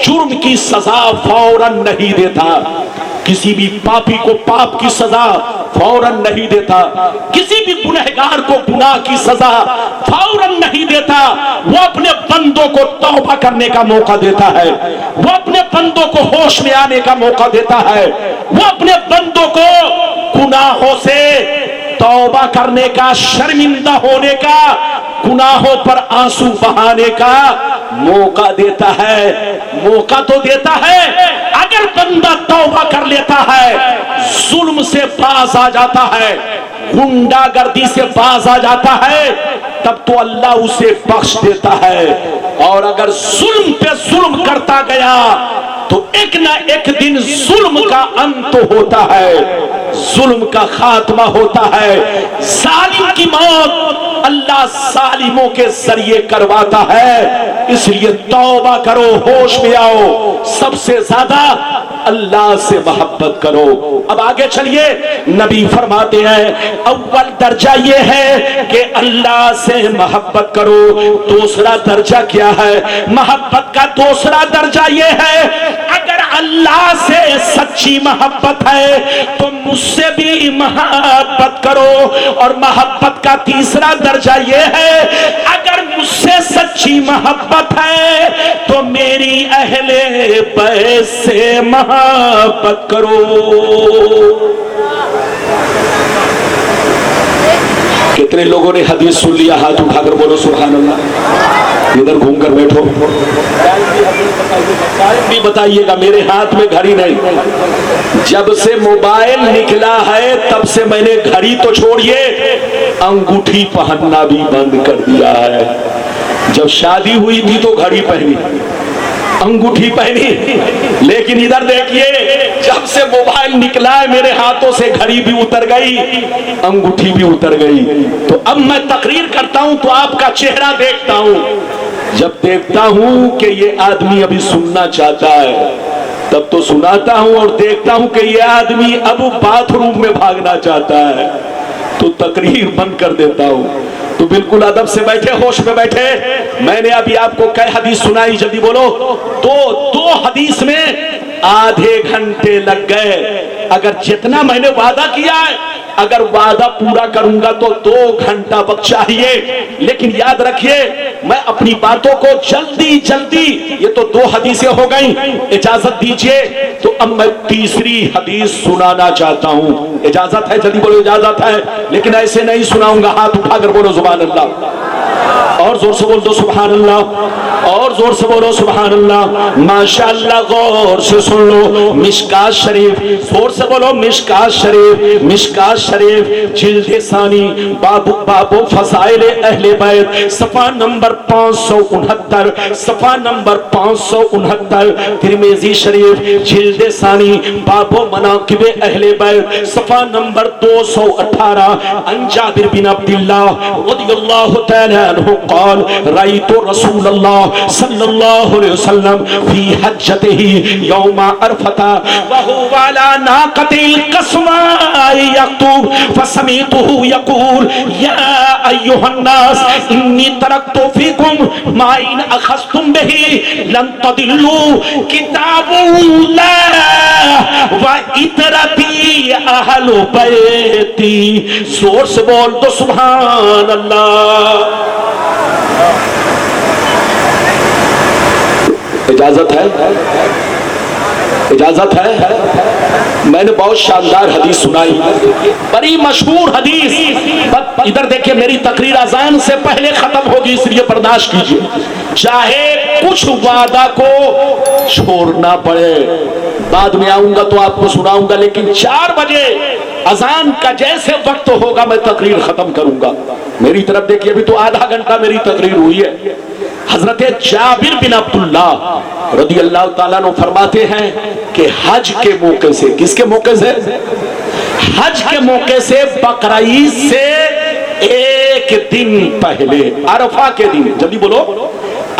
جرم کی سزا فوراً نہیں دیتا، کسی بھی پاپی کو پاپ کی سزا فوراً نہیں دیتا، کسی بھی گنہگار کو گناہ کی سزا فوراً نہیں دیتا. وہ اپنے بندوں کو توبہ کرنے کا موقع دیتا ہے، وہ اپنے بندوں کو ہوش میں آنے کا موقع دیتا ہے، وہ اپنے بندوں کو گناہوں سے توبہ کرنے کا، شرمندہ ہونے کا، گناہوں پر آنسو بہانے کا موقع دیتا ہے. موقع تو دیتا ہے، اگر بندہ توبہ کر لیتا ہے، ظلم سے باز آ جاتا ہے، غنڈہ گردی سے باز آ جاتا ہے، تب تو اللہ اسے بخش دیتا ہے. اور اگر ظلم پہ ظلم کرتا گیا تو ایک نہ ایک دن ظلم کا انت ہوتا ہے، ظلم کا خاتمہ ہوتا ہے. ظالم کی موت اللہ ظالموں کے ذریعے کرواتا ہے. اس لیے توبہ کرو، ہوش میں آؤ، سب سے زیادہ اللہ سے محبت کرو. اب آگے چلیے، نبی فرماتے ہیں اول درجہ یہ ہے کہ اللہ سے محبت کرو. دوسرا درجہ کیا ہے؟ محبت کا دوسرا درجہ یہ ہے، اگر اللہ سے سچی محبت ہے تو مجھ سے بھی محبت کرو. اور محبت کا تیسرا درجہ یہ ہے، اگر مجھ سے سچی محبت ہے تو میری اہل بیت سے محبت کرو. کتنے لوگوں نے حدیث سن لیا؟ ہاتھ اٹھا کر بولو سبحان اللہ. ادھر گھوم کر بیٹھو، بھی بتائیے گا. میرے ہاتھ میں گھڑی نہیں، جب سے موبائل نکلا ہے تب سے میں نے گھڑی تو چھوڑیے، انگوٹھی پہننا بھی بند کر دیا ہے. جب شادی ہوئی تھی تو گھڑی پہنی، انگوٹھی پہنی، لیکن ادھر دیکھیے جب سے موبائل نکلا ہے میرے ہاتھوں سے گھڑی بھی اتر گئی، انگوٹھی بھی اتر گئی. تو اب میں تقریر کرتا ہوں تو آپ کا چہرہ دیکھتا ہوں. جب دیکھتا ہوں کہ یہ آدمی ابھی سننا چاہتا ہے تب تو سناتا ہوں، اور دیکھتا ہوں کہ یہ آدمی اب باتھ روم میں بھاگنا چاہتا ہے تو تقریر بند کر دیتا ہوں. تو بالکل ادب سے بیٹھے، ہوش میں بیٹھے. میں نے ابھی آپ کو کئی حدیث سنائی، جلدی بولو. دو حدیث میں آدھے گھنٹے لگ گئے. اگر جتنا میں نے وعدہ کیا ہے، اگر وعدہ پورا کروں گا تو 2 گھنٹہ وقت چاہیے. لیکن یاد رکھیے میں اپنی باتوں کو جلدی جلدی، یہ تو 2 حدیثیں ہو گئیں، اجازت دیجئے تو اب میں تیسری حدیث سنانا چاہتا ہوں. اجازت ہے؟ جلدی بولو اجازت ہے. لیکن ایسے نہیں سناؤں گا، ہاتھ اٹھا کر بولو سبحان اللہ. اور زور سے بول دو سبحان اللہ، اور زور سے بولو سبحان اللہ. ماشاءاللہ غور سے سن لو. مشکات شریف، زور سے بولو مشکات شریف. مشکات شریف جلد ثانی، باب فضائل اہل بیت، صفحہ نمبر 569، صفحہ نمبر 569. ترمذی شریف جلد ثانی، باب مناقب اہل بیت، صفحہ نمبر 218. عن جابر بن عبداللہ رضی اللہ تعالی عنہ قال رأيت رسول الله صلى الله عليه وسلم في حجته يوم عرفة وهو على ناقة القصواء يخطب فسمعته يقول يا أيها الناس إني تركت فيكم ما إن أخذتم به لن تضلوا كتاب الله وإترتي أهل بیتی. زور سے بول دو سبحان اللہ. اجازت ہے؟ اجازت ہے؟ میں نے بہت شاندار حدیث سنائی، بڑی مشہور حدیث. ادھر دیکھیں میری تقریر اذان سے پہلے ختم ہوگی اس لیے برداشت کیجئے، چاہے کچھ وعدہ کو چھوڑنا پڑے. بعد میں آؤں گا تو آپ کو سناؤں گا، لیکن 4 بجے اذان کا جیسے وقت ہوگا میں تقریر ختم کروں گا. میری طرف دیکھیے، ابھی تو آدھا گھنٹہ میری تقریر ہوئی ہے. حضرت جابر بن عبداللہ رضی اللہ تعالیٰ عنہ فرماتے ہیں کہ حج کے موقع سے، کس کے موقع سے؟ حج کے موقع سے بقرعید سے 1 دن پہلے، عرفہ کے دن، جلدی بولو،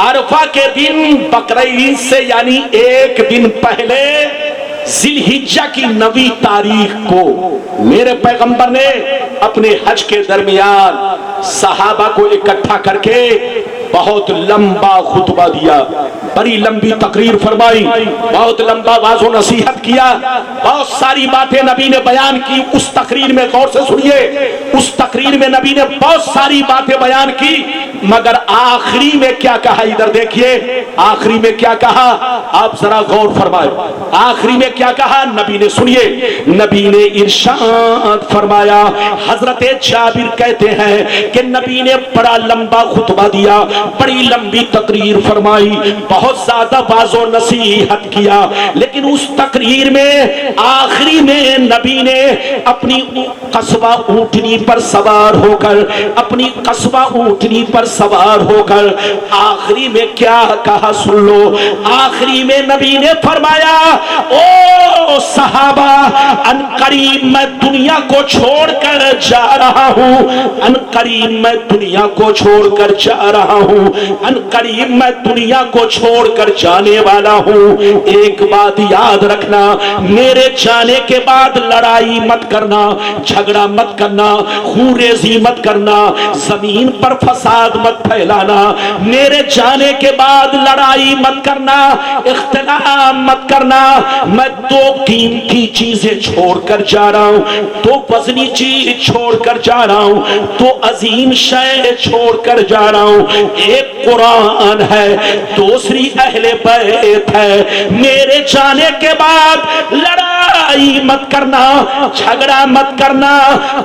عرفہ کے دن بقرعید سے یعنی 1 دن پہلے ذی الحجہ کی 9 تاریخ کو میرے پیغمبر نے اپنے حج کے درمیان صحابہ کو اکٹھا کر کے بہت لمبا خطبہ دیا، بڑی لمبی تقریر فرمائی، بہت لمبا واعظ و نصیحت کیا، بہت ساری باتیں نبی نے بیان کی. اس تقریر میں غور سے سنیے، اس تقریر میں نبی نے بہت ساری باتیں بیان کی، مگر آخری میں کیا کہا؟ ادھر دیکھیے آخری میں کیا کہا، آپ ذرا غور فرمائے. آخری میں کیا کہا نبی نے؟ سنیے، نبی نے ارشاد فرمایا. حضرت جابر کہتے ہیں کہ نبی نے بڑا لمبا خطبہ دیا، بڑی لمبی تقریر فرمائی، بہت زیادہ واعظ و نصیحت کیا، لیکن اس تقریر میں آخری میں نبی نے اپنی قصبہ اونٹنی پر سوار ہو کر، اپنی قصبہ اونٹنی پر سوار ہو کر آخری میں کیا کہا سن لو. آخری میں نبی نے فرمایا او صحابہ، ان قریب میں دنیا کو چھوڑ کر جا رہا ہوں، ان قریب میں دنیا کو چھوڑ کر جا رہا ہوں، ان قریب میں دنیا کو چھوڑ کر جانے والا ہوں. ایک بات یاد رکھنا، میرے جانے کے بعد لڑائی مت کرنا، جھگڑا مت کرنا، خون ریزی مت کرنا، زمین پر فساد مت پھیلانا. میرے جانے کے بعد لڑائی مت کرنا، اختلاف مت کرنا. میں 2 قیمتی چیزیں چھوڑ کر جا رہا ہوں، 2 وزنی چیز چھوڑ کر جا رہا ہوں، 2 عظیم شے چھوڑ کر جا رہا ہوں. ایک قرآن ہے، دوسری اہل بیت ہے. میرے جانے کے بعد لڑائی مت کرنا، جھگڑا مت کرنا،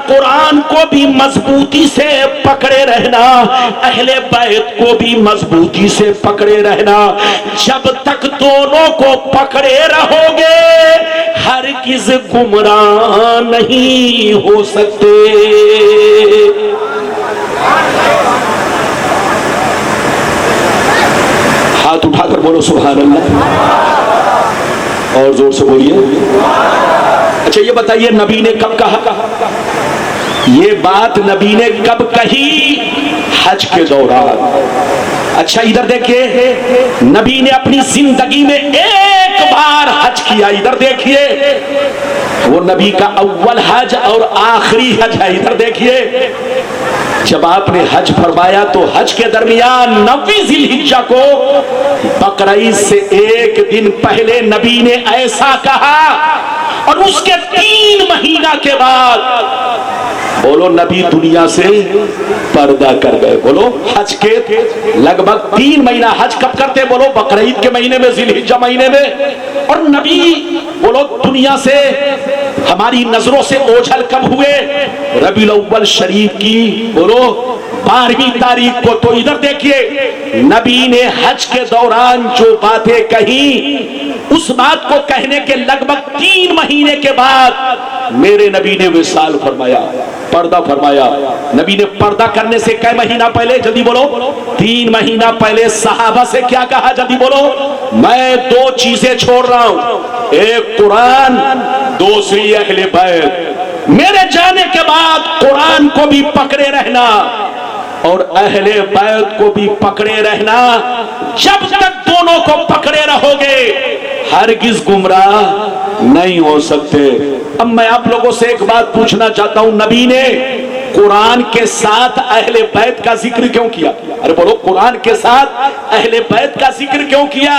قرآن کو بھی مضبوطی سے پکڑے رہنا، اہل بیت کو بھی مضبوطی سے پکڑے رہنا. جب تک دونوں کو پکڑے رہو گے ہرگز گمراہ نہیں ہو سکتے. ہاتھ اٹھا کر بولو سبحان اللہ، اور زور سے بولیے. اچھا یہ بتائیے نبی نے کب کہا؟ یہ بات نبی نے کب کہی؟ حج کے دوران. اچھا ادھر دیکھیے، نبی نے اپنی زندگی میں 1 بار حج کیا. ادھر دیکھیے، وہ نبی کا اول حج اور آخری حج ہے. ادھر دیکھیے، جب آپ نے حج فرمایا تو حج کے درمیان 9 ذی الحجہ کو بقرعید سے 1 دن پہلے نبی نے ایسا کہا، اور اس کے 3 مہینہ کے بعد بولو نبی دنیا سے پردہ کر گئے. بولو حج کے لگ بھگ 3 مہینہ. حج کب کرتے؟ بولو بقرعید کے مہینے میں، ذی الحجہ مہینے میں. اور نبی بولو دنیا سے ہماری نظروں سے اوجھل کب ہوئے؟ ربیع الاول شریف کی بولو 12ویں تاریخ کو. تو ادھر دیکھیے نبی نے حج کے دوران جو باتیں کہیں، اس بات کو کہنے کے لگ بھگ 3 مہینے کے بعد میرے نبی نے وصال فرمایا، پردہ فرمایا. نبی نے پردہ کرنے سے کئی مہینہ پہلے، جلدی بولو، 3 مہینہ پہلے صحابہ سے کیا کہا؟ جلدی بولو. میں 2 چیزیں چھوڑ رہا ہوں، ایک قرآن، دوسری اہل بیت. میرے جانے کے بعد قرآن کو بھی پکڑے رہنا اور اہل بیت کو بھی پکڑے رہنا. جب تک دونوں کو پکڑے رہو گے ہرگز گمراہ نہیں ہو سکتے. اب میں آپ لوگوں سے ایک بات پوچھنا چاہتا ہوں, نبی نے قرآن کے ساتھ اہل بیت کا ذکر کیوں کیا؟ ارے بولو, قرآن کے ساتھ اہل بیت کا ذکر کیوں کیا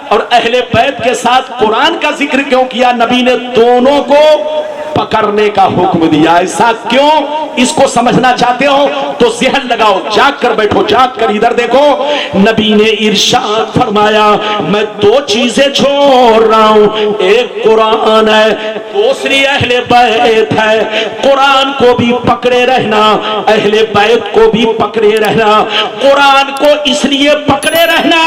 اور اہل بیت کے ساتھ قرآن کا ذکر کیوں کیا؟ نبی نے دونوں کو پکڑنے کا حکم دیا. ایسا کیوں؟ اس کو سمجھنا چاہتے ہو تو ذہن لگاؤ, جاگ کر بیٹھو, جاگ کر ادھر دیکھو. نبی نے ارشاد فرمایا میں دو چیزیں چھوڑ رہا ہوں, ایک قرآن ہے, دوسری اہل بیت ہے. قرآن کو بھی پکڑے رہنا, اہل بیت کو بھی پکڑے رہنا. قرآن کو اس لیے پکڑے رہنا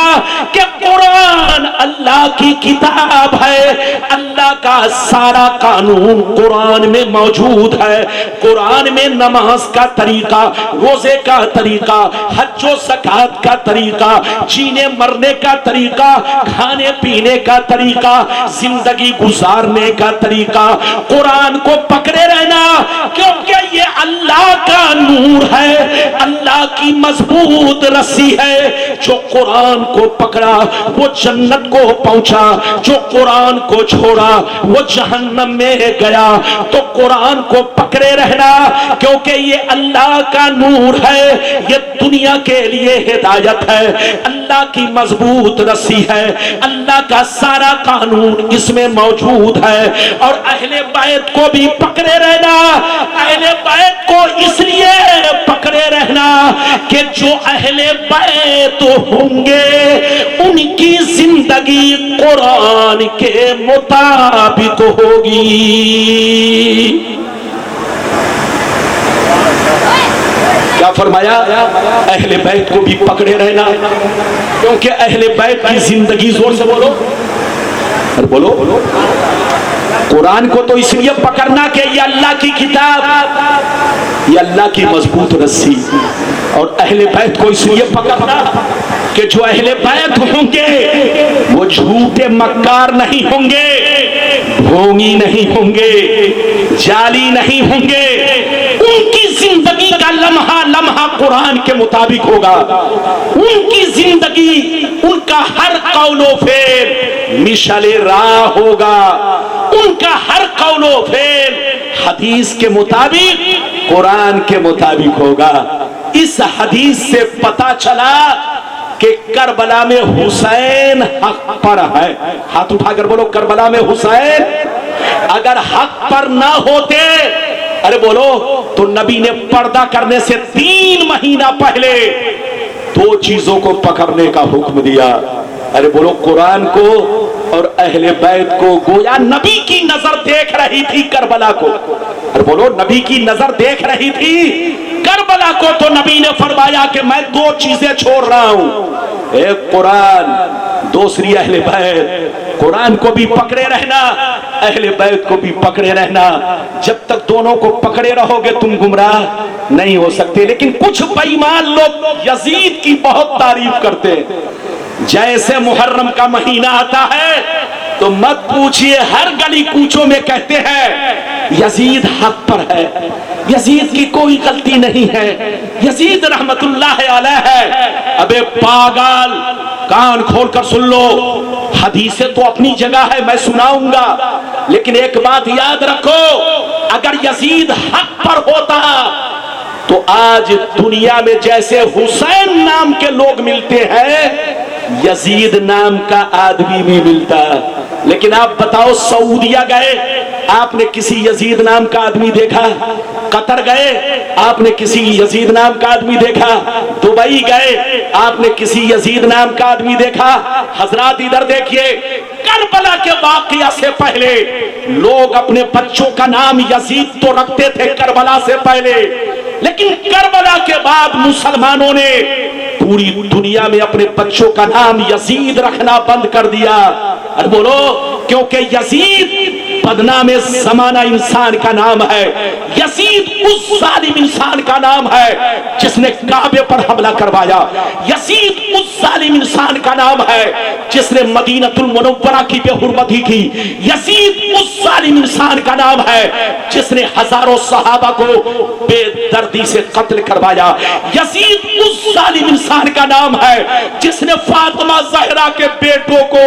کہ قرآن اللہ کی کتاب ہے, اللہ کا سارا قانون قرآن میں موجود ہے. قرآن میں نماز کا طریقہ, روزے کا طریقہ, حج و زکات کا طریقہ, جینے مرنے کا طریقہ, کھانے پینے کا طریقہ, زندگی گزارنے کا طریقہ. قرآن کو پکڑے رہنا کیونکہ یہ اللہ کا نور ہے, اللہ کی مضبوط رسی ہے. جو قرآن کو پکڑا وہ جنت کو پہنچا, جو قرآن کو چھوڑا وہ جہنم میں گیا. تو قرآن کو پکڑے رہنا کیونکہ یہ اللہ کا نور ہے, یہ دنیا کے لیے ہدایت ہے, اللہ کی مضبوط رسی ہے, اللہ کا سارا قانون اس میں موجود ہے. اور اہل بیت کو بھی پکڑے رہنا, اہل بیت کو اس لیے پکڑے رہنا کہ جو اہل بیت ہوں گے ان کی زندگی قرآن کے مطابق ہوگی. کیا فرمایا؟ اہل بیت کو بھی پکڑے رہنا کیونکہ اہل بیت کی زندگی, زور سے بولو, بولو, قرآن کو تو اس لیے پکڑنا کہ یہ اللہ کی کتاب, یہ اللہ کی مضبوط رسی. اور اہل بیت کو اس لیے پکڑنا کہ جو اہل بیت ہوں گے وہ جھوٹے مکار نہیں ہوں گے, ڈھونگی نہیں ہوں گے, جعلی نہیں ہوں گے. ان کی زندگی کا لمحہ لمحہ قرآن کے مطابق ہوگا. ان کی زندگی, ان کا ہر قول و فعل مشعل راہ ہوگا, ان کا ہر قول و فعل حدیث کے مطابق, قرآن کے مطابق ہوگا. اس حدیث سے پتا چلا کہ کربلا میں حسین حق پر ہے. ہاتھ اٹھا کر بولو, کربلا میں حسین اگر حق پر نہ ہوتے, ارے بولو, تو نبی نے پردہ کرنے سے 3 مہینہ پہلے 2 چیزوں کو پکڑنے کا حکم دیا. ارے بولو, قرآن کو اور اہل بیت کو. گویا نبی کی نظر دیکھ رہی تھی کربلا کو. ارے بولو, نبی کی نظر دیکھ رہی تھی کربلا کو. تو نبی نے فرمایا کہ میں 2 چیزیں چھوڑ رہا ہوں, ایک قرآن, دوسری اہل بیت. قرآن کو بھی پکڑے رہنا, اہل بیت کو بھی پکڑے رہنا. جب تک دونوں کو پکڑے رہو گے تم گمراہ نہیں ہو سکتے. لیکن کچھ بے ایمان لوگ یزید کی بہت تعریف کرتے ہیں. جیسے محرم کا مہینہ آتا ہے تو مت پوچھئے, ہر گلی کوچوں میں کہتے ہیں یزید حق پر ہے, یزید کی کوئی غلطی نہیں ہے, یزید رحمت اللہ علیہ ہے. ابے پاگل, کان کھول کر سن لو, حدیثیں تو اپنی جگہ ہے, میں سناؤں گا, لیکن ایک بات یاد رکھو, اگر یزید حق پر ہوتا تو آج دنیا میں جیسے حسین نام کے لوگ ملتے ہیں یزید نام کا آدمی بھی ملتا. لیکن آپ بتاؤ, سعودیہ گئے, آپ نے کسی یزید نام کا آدمی دیکھا؟ قطر گئے, آپ نے کسی یزید نام کا آدمی دیکھا؟ دبئی گئے, آپ نے کسی یزید نام کا آدمی دیکھا؟ حضرات ادھر دیکھیے, کربلا کے واقعہ سے پہلے لوگ اپنے بچوں کا نام یزید تو رکھتے تھے کربلا سے پہلے, لیکن کربلا کے بعد مسلمانوں نے پوری دنیا میں اپنے بچوں کا نام یزید رکھنا بند کر دیا. اور بولو, کیونکہ یزید بدنام زمانہ انسان کا نام ہے، یزید اس ظالم انسان کا نام ہے جس نے کعبے پر حملہ کروایا، یزید اس ظالم انسان کا نام ہے جس نے مدینہ المنورہ کی بے حرمتی کی، یزید اس ظالم انسان کا نام ہے جس نے ہزاروں صحابہ کو بے دردی سے قتل کروایا، یزید اس ظالم انسان کا نام ہے جس نے فاطمہ زہرا کے بیٹوں کو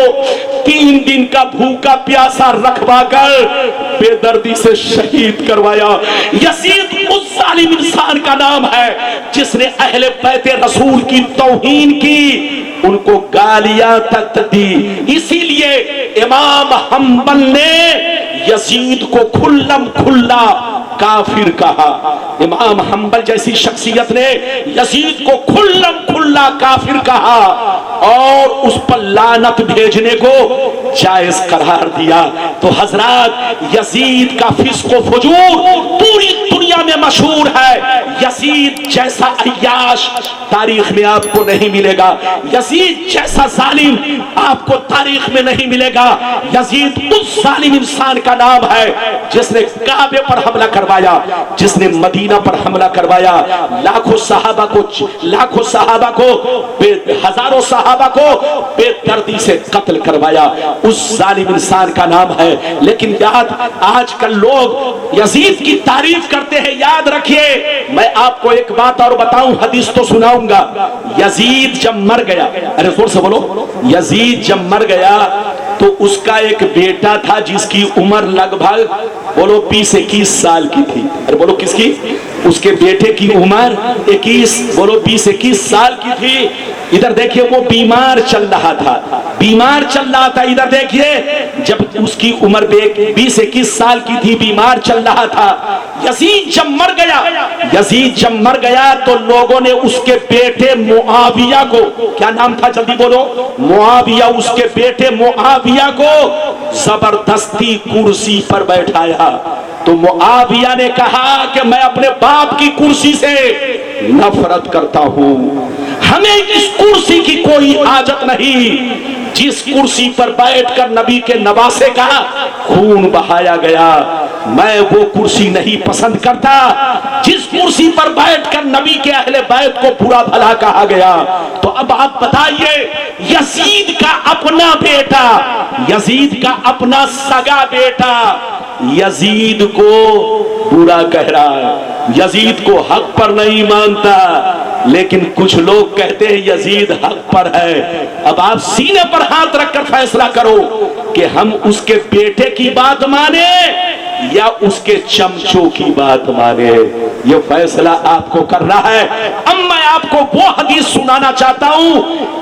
3 دن کا بھوکا پیاسا رکھوا کر بے دردی سے شہید کروایا، یزید اس ظالم انسان کا نام ہے جس نے اہل بیت رسول کی توہین کی، ان کو گالیاں تک دی۔ اسی لیے امام حنبل نے یزید کو کھلم کھلا کافر کہا، امام حنبل جیسی شخصیت نے یزید کو کھلم کھلا کافر کہا اور اس پر لعنت بھیجنے کو جائز قرار دیا۔ تو حضرات یزید کا فسق و فجور پوری دنیا میں مشہور ہے، یزید جیسا عیاش تاریخ میں آپ کو نہیں ملے گا، یزید جیسا ظالم آپ کو تاریخ میں نہیں ملے گا۔ یزید اس ظالم انسان کا نام ہے جس نے کعبے پر حملہ کروایا، جس نے مدینہ پر حملہ کروایا، لاکھوں صحابہ کو ہزاروں صحابہ کو بے دردی سے قتل کروایا، اس ظالم انسان کا نام ہے۔ لیکن یاد آج کل لوگ یزید کی تعریف کرتے ہیں، یاد رکھیے میں آپ کو ایک بات اور بتاؤں، حدیث تو سناؤں گا، یزید جب مر گیا، ارے زور سے بولو، یزید جب مر گیا تو اس کا ایک بیٹا تھا جس کی عمر لگ بھگ بولو 20-21 سال کی تھی، ارے بولو کس کی؟ اس کے بیٹے کی عمر 20-21 سال کی تھی۔ ادھر دیکھیے وہ بیمار چل رہا تھا، ادھر دیکھیے جب اس کی عمر 20-21 سال کی تھی، بیمار چل رہا تھا۔ یزید جب مر گیا تو لوگوں نے اس کے بیٹے معاویہ کو، کیا نام تھا جلدی بولو، معاویہ، اس کے بیٹے معاویہ کو زبردستی کرسی پر بیٹھایا۔ تو معاویہ نے کہا کہ میں اپنے باپ کی کرسی سے نفرت کرتا ہوں، ہمیں اس کرسی کی کوئی حاجت نہیں جس کرسی پر بیٹھ کر نبی کے نواسے کا خون بہایا گیا، میں وہ کرسی نہیں پسند کرتا جس کرسی پر بیٹھ کر نبی کے اہل بیت کو برا بھلا کہا گیا۔ تو اب آپ بتائیے، یزید کا اپنا بیٹا، یزید کا اپنا سگا بیٹا یزید کو برا کہہ رہا ہے، یزید کو حق پر نہیں مانتا، لیکن کچھ لوگ کہتے ہیں یزید حق پر ہے۔ اب آپ سینے پر ہاتھ رکھ کر فیصلہ کرو کہ ہم اس کے بیٹے کی بات مانے یا اس کے چمچوں کی بات مانے، یہ فیصلہ آپ کو کرنا ہے۔ اب میں آپ کو وہ حدیث سنانا چاہتا ہوں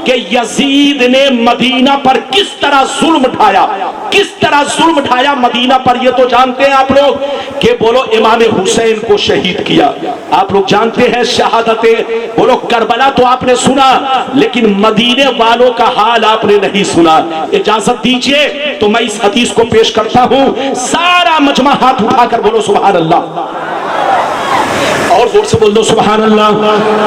کہ یزید نے مدینہ پر کس طرح ظلم ڈھایا مدینہ پر۔ یہ تو جانتے ہیں آپ لوگ کہ بولو امام حسین کو شہید کیا، آپ لوگ جانتے ہیں شہادت بولو کربلا تو آپ نے سنا، لیکن مدینے والوں کا حال آپ نے نہیں سنا۔ اجازت دیجئے تو میں اس حدیث کو پیش کرتا ہوں، سارا مجمع ہاتھ اٹھا کر بولو سبحان اللہ، اور زور سے بول دو سبحان اللہ،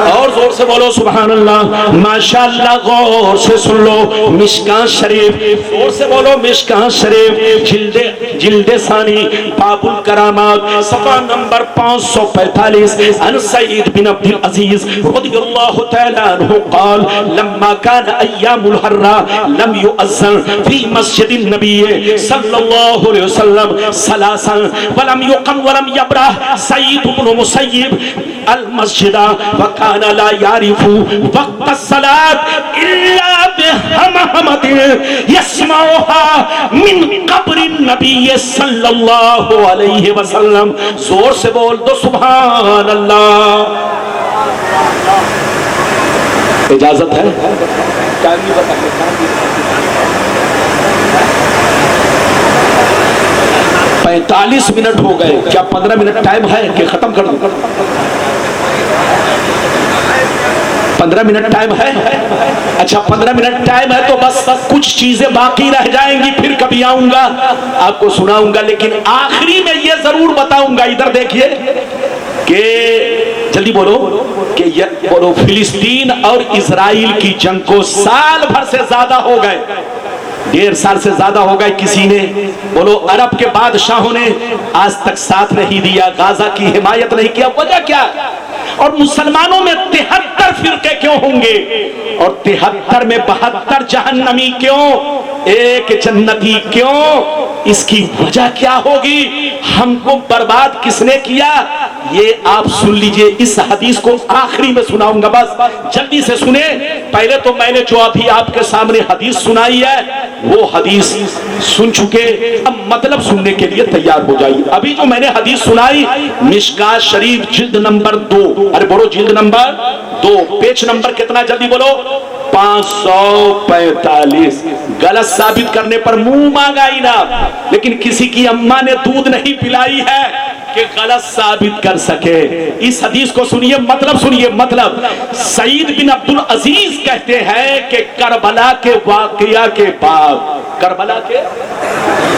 اور زور سے بولو سبحان اللہ۔ ماشاءاللہ غور سے سن لو، مشکاۃ شریف، زور سے بولو مشکاۃ شریف، جلد ثانی، باب الکرامات، صفحہ نمبر 545، عن سعید بن عبد العزیز رضی اللہ تعالی عنہ قال لما كان ایام الحرہ لم يؤذن في مسجد النبی صلی اللہ علیہ وسلم ثلاثا ولم يقم ولم يبرح سعید بن مسیب المسجد وكان لا يعرف وقت الصلاة إلا بهمهمة يسمعها من قبر النبي صلى الله عليه وسلم۔ زور سے بول دو سبحان اللہ۔ اجازت ہے؟ 45 منٹ ہو گئے، کیا 15 منٹ ٹائم ہے کہ ختم کر دوں؟ 15 منٹ ٹائم ہے؟ اچھا 15 منٹ ٹائم ہے تو بس کچھ چیزیں باقی رہ جائیں گی، پھر کبھی آؤں گا آپ کو سناؤں گا، لیکن آخری میں یہ ضرور بتاؤں گا۔ ادھر دیکھیے کہ جلدی بولو کہ فلسطین اور اسرائیل کی جنگ کو سال بھر سے زیادہ ہو گئے، 1.5 سال سے زیادہ ہو گئے کسی نے بولو عرب کے بادشاہوں نے آج تک ساتھ نہیں دیا، غازہ کی حمایت نہیں کیا، وجہ کیا؟ اور مسلمانوں میں 73 فرقے کیوں ہوں گے اور 73 میں 72 جہنمی کیوں، ایک جنتی کیوں؟ اس کی وجہ کیا ہوگی؟ ہم کو برباد کس نے کیا؟ یہ آپ سن لیجئے، اس حدیث کو آخری میں سناؤں گا، بس جلدی سے سنیں۔ پہلے تو میں نے جو ابھی آپ کے سامنے حدیث سنائی ہے وہ حدیث سن چکے، اب مطلب سننے کے لیے تیار ہو جائیے۔ ابھی جو میں نے حدیث سنائی مشکات شریف جلد نمبر 2، ارے بولو جلد نمبر 2، پیج نمبر کتنا جلدی بولو؟ 545۔ غلط ثابت کرنے پر منہ مانگا ہی نہ، لیکن کسی کی اماں نے دودھ نہیں پلائی ہے کہ غلط ثابت کر سکے۔ اس حدیث کو سنیے، مطلب سنیے، مطلب سعید بن عبدالعزیز کہتے ہیں کہ کربلا کے واقعہ کے بعد، کربلا کے،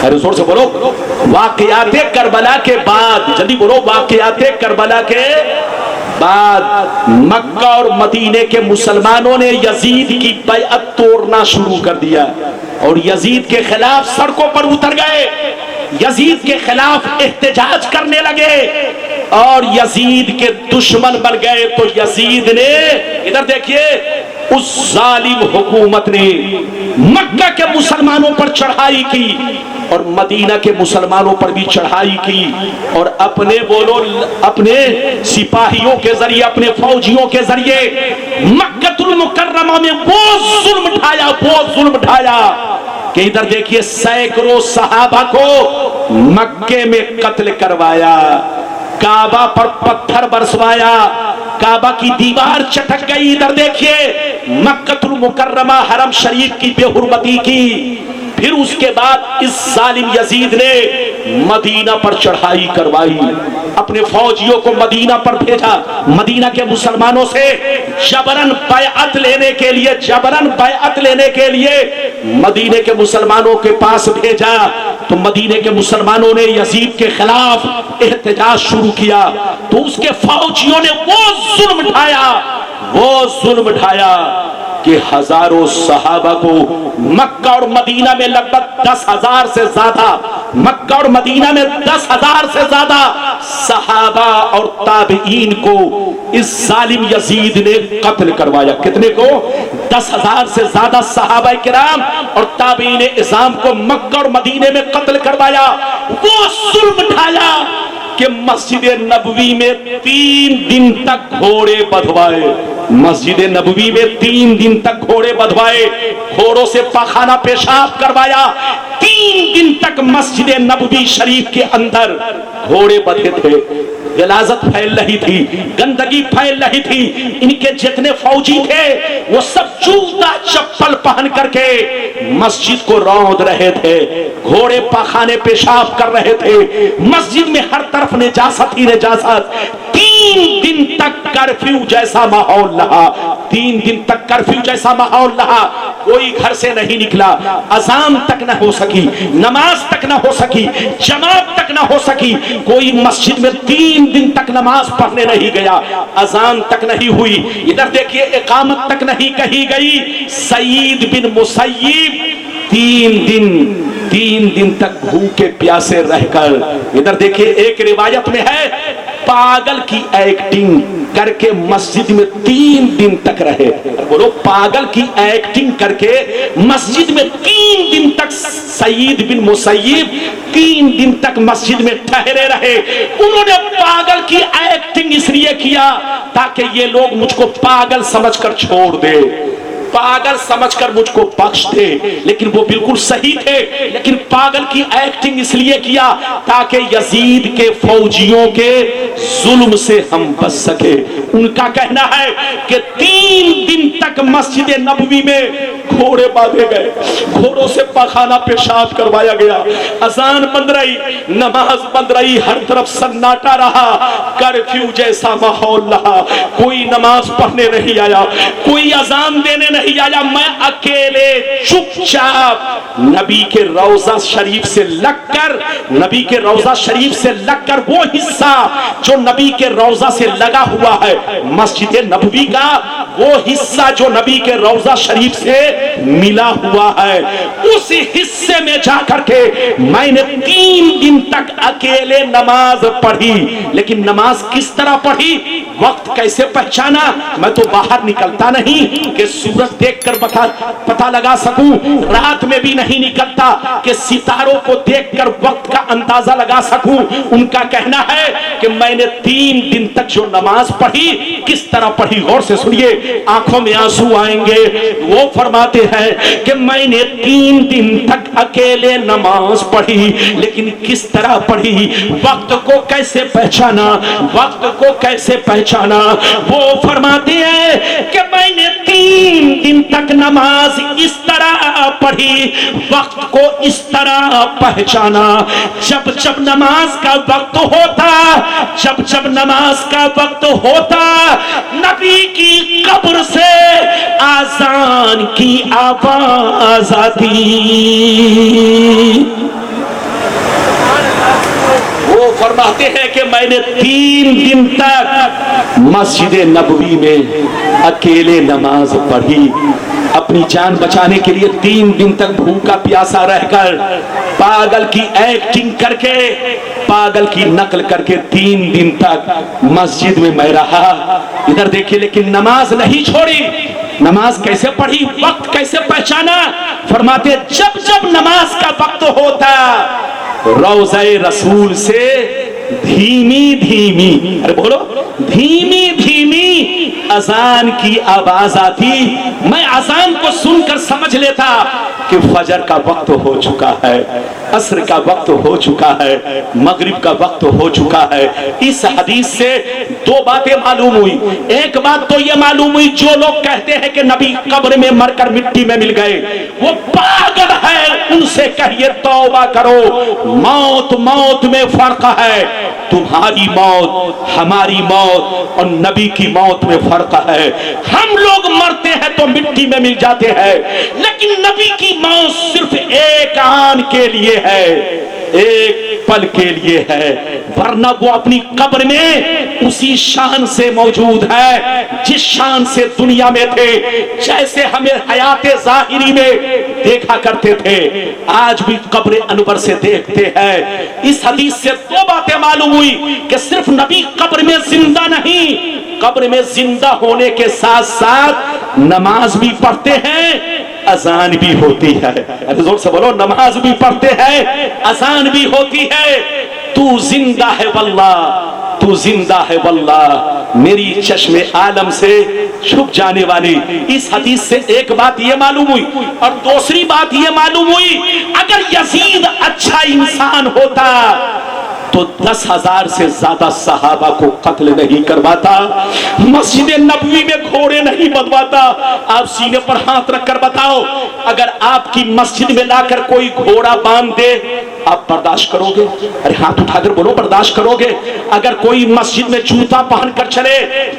ارے زور سے بولو، واقعات کربلا کے بعد، جلدی بولو، واقعات کربلا کے بعد مکہ اور مدینے کے مسلمانوں نے یزید کی بیعت توڑنا شروع کر دیا اور یزید کے خلاف سڑکوں پر اتر گئے، یزید کے خلاف احتجاج کرنے لگے اور یزید کے دشمن بن گئے۔ تو یزید نے، ادھر دیکھیے، اس ظالم حکومت نے مکہ کے مسلمانوں پر چڑھائی کی اور مدینہ کے مسلمانوں پر بھی چڑھائی کی اور اپنے اپنے سپاہیوں کے ذریعے، اپنے فوجیوں کے ذریعے مکہ المکرمہ میں وہ ظلم ڈھایا کہ ادھر دیکھیے سینکڑوں صحابہ کو مکے میں قتل کروایا، کعبہ پر پتھر برسوایا، کعبہ کی دیوار چٹک گئی۔ ادھر دیکھیے مکہ المکرمہ حرم شریف کی بے حرمتی کی۔ پھر اس کے بعد اس ظالم یزید نے مدینہ پر چڑھائی کروائی، اپنے فوجیوں کو مدینہ پر بھیجا، مدینہ کے مسلمانوں سے جبرن بیعت لینے کے لیے مدینہ کے مسلمانوں کے پاس بھیجا۔ تو مدینہ کے مسلمانوں نے یزید کے خلاف احتجاج شروع کیا تو اس کے فوجیوں نے وہ ظلم ڈھایا کہ ہزاروں صحابہ کو مکہ اور مدینہ میں لگ بھگ 10,000 سے زیادہ، مکہ اور مدینہ میں 10,000 سے زیادہ صحابہ اور تابعین کو اس ظالم یزید نے قتل کروایا۔ کتنے کو؟ 10,000 سے زیادہ صحابہ کرام اور تابعین اعظام کو مکہ اور مدینہ میں قتل کروایا۔ وہ ظلم ڈھایا کہ مسجد نبوی میں 3 دن تک گھوڑے بدھوائے، مسجد نبوی میں 3 دن تک گھوڑے بدھوائے، گھوڑوں سے پاخانہ پیشاب کروایا۔ 3 دن تک مسجد نبوی شریف کے اندر گھوڑے بدھے تھے، غلاظت پھیل رہی تھی، گندگی پھیل رہی تھی۔ ان کے جتنے فوجی تھے وہ سب جوتا چپل پہن کر کے مسجد کو روند رہے تھے، گھوڑے پاخانے پیشاب کر رہے تھے، مسجد میں ہر طرف نجاست ہی نجاست۔ 3 دن تک کرفیو جیسا ماحول رہا، 3 دن تک کرفیو جیسا ماحول رہا۔ کوئی گھر سے نہیں نکلا، اذان تک نہ ہو سکی، نماز تک نہ ہو سکی، جماعت تک نہ ہو سکی، کوئی مسجد میں 3 دن تک نماز پڑھنے نہیں گیا، اذان تک نہیں ہوئی، ادھر دیکھیے اقامت تک نہیں کہی گئی۔ سعید بن مسیب 3 دن تک بھوکے پیاسے رہ کر، ادھر دیکھیے ایک روایت میں ہے پاگل کی ایکٹنگ کر کے مسجد میں 3 دن تک رہے۔ بولو، پاگل کی ایکٹنگ کر کے مسجد میں 3 دن تک سعید بن مسیب 3 دن تک مسجد میں ٹھہرے رہے۔ انہوں نے پاگل کی ایکٹنگ اس لیے کیا تاکہ یہ لوگ مجھ کو پاگل سمجھ کر چھوڑ دے، پاگل سمجھ کر مجھ کو بخش دے، لیکن وہ بالکل صحیح تھے۔ لیکن پاگل کی ایکٹنگ اس لیے کیا تاکہ یزید کے فوجیوں کے ظلم سے ہم بچ سکے۔ ان کا کہنا ہے کہ 3 دن تک مسجد نبوی میں گھوڑے باندھے گئے، گھوڑوں سے پاخانہ پیشاب کروایا گیا، اذان بند رہی، نماز بند رہی، ہر طرف سناٹا رہا، کرفیو جیسا ماحول رہا، کوئی نماز پڑھنے نہیں آیا، کوئی اذان دینے نہیں آیا۔ میں اکیلے چپ چاپ نبی کے روضہ شریف سے لگ کر، نبی کے روضہ شریف سے لگ کر وہ حصہ جو نبی کے روضہ سے لگا ہوا ہے، مسجد نبوی کا وہ حصہ جو نبی کے روضہ شریف سے ملا ہوا ہے، اس حصے میں جا کر کے میں نے 3 دن تک اکیلے نماز پڑھی۔ لیکن نماز کس طرح پڑھی، وقت کیسے پہچانا، میں تو باہر نکلتا نہیں کہ سورج دیکھ کر پتہ لگا سکوں، رات میں بھی نہیں نکلتا کہ ستاروں کو دیکھ کر وقت کا اندازہ لگا سکوں۔ ان کا کہنا ہے کہ میں نے 3 دن تک جو نماز پڑھی، کس طرح پڑھی، غور سے سنیے، آنکھوں میں آنسو آئیں گے۔ وہ فرماتے ہیں کہ میں نے 3 دن تک اکیلے نماز پڑھی، لیکن کس طرح پڑھی، وقت کو کیسے پہچانا، وقت کو کیسے پہچانا۔ وہ فرماتے ہیں کہ میں نے 3 دن تک نماز اس طرح پڑھی، وقت کو اس طرح پہچانا۔ جب جب نماز کا وقت ہوتا، جب جب نماز کا وقت ہوتا، نبی کی قبر سے آذان کی آواز آتی۔ وہ فرماتے ہیں کہ میں نے 3 دن تک مسجد نبوی میں اکیلے نماز پڑھی، اپنی جان بچانے کے لیے 3 دن تک بھوکا پیاسا رہ کر، پاگل کی ایکٹنگ کر کے، پاگل کی نقل کر کے 3 دن تک مسجد میں رہا۔ ادھر دیکھیے، لیکن نماز نہیں چھوڑی۔ نماز کیسے پڑھی، وقت کیسے پہچانا، فرماتے جب جب نماز کا وقت ہوتا، روضہ رسول سے دھیمی دھیمی، ارے بولو، دھیمی دھیمی اذان کی آواز آتی۔ میں اذان کو سن کر سمجھ لیتا کہ فجر کا وقت ہو چکا ہے، عصر کا وقت ہو چکا ہے، مغرب کا وقت ہو چکا ہے۔ اس حدیث سے 2 باتیں معلوم ہوئی۔ ایک بات تو یہ معلوم ہوئی، جو لوگ کہتے ہیں کہ نبی قبر میں مر کر مٹی میں مل گئے، وہ پاگل ہے، ان سے کہیے توبہ کرو، موت موت میں فرق ہے، تمہاری موت، ہماری موت اور نبی کی موت میں فرق ہے۔ ہم لوگ مرتے ہیں تو مٹی میں مل جاتے ہیں، لیکن نبی کی موت صرف ایک آن کے لیے ہے، ایک پل کے لیے ہے، ورنہ وہ اپنی قبر میں اسی شان سے موجود ہے جس شان سے دنیا میں تھے، جیسے ہمیں حیات ظاہری میں دیکھا کرتے تھے، آج بھی قبر انور سے دیکھتے ہیں۔ اس حدیث سے 2 باتیں معلوم ہوئی کہ صرف نبی قبر میں زندہ نہیں، قبر میں زندہ ہونے کے ساتھ ساتھ نماز بھی پڑھتے ہیں، اذان بھی ہوتی ہے۔ زور سے بولو، نماز بھی پڑھتے ہیں، اذان بھی ہوتی ہے۔ تو زندہ ہے واللہ، تو زندہ ہے واللہ، میری چشم عالم سے چھپ جانے والی۔ اس حدیث سے ایک بات یہ معلوم ہوئی، اور دوسری بات یہ معلوم ہوئی، اگر یزید اچھا انسان ہوتا تو 10,000 سے زیادہ صحابہ کو قتل نہیں کرواتا، مسجد نبوی میں گھوڑے نہیں بندھواتا۔ آپ سینے پر ہاتھ رکھ کر بتاؤ، اگر آپ کی مسجد میں لا کر کوئی گھوڑا باندھ دے، آپ برداشت کرو گے؟ ارے ہاتھ اٹھا کر بولو، برداشت کرو گے؟ اگر کوئی مسجد میں جوتا پہن کر چلے،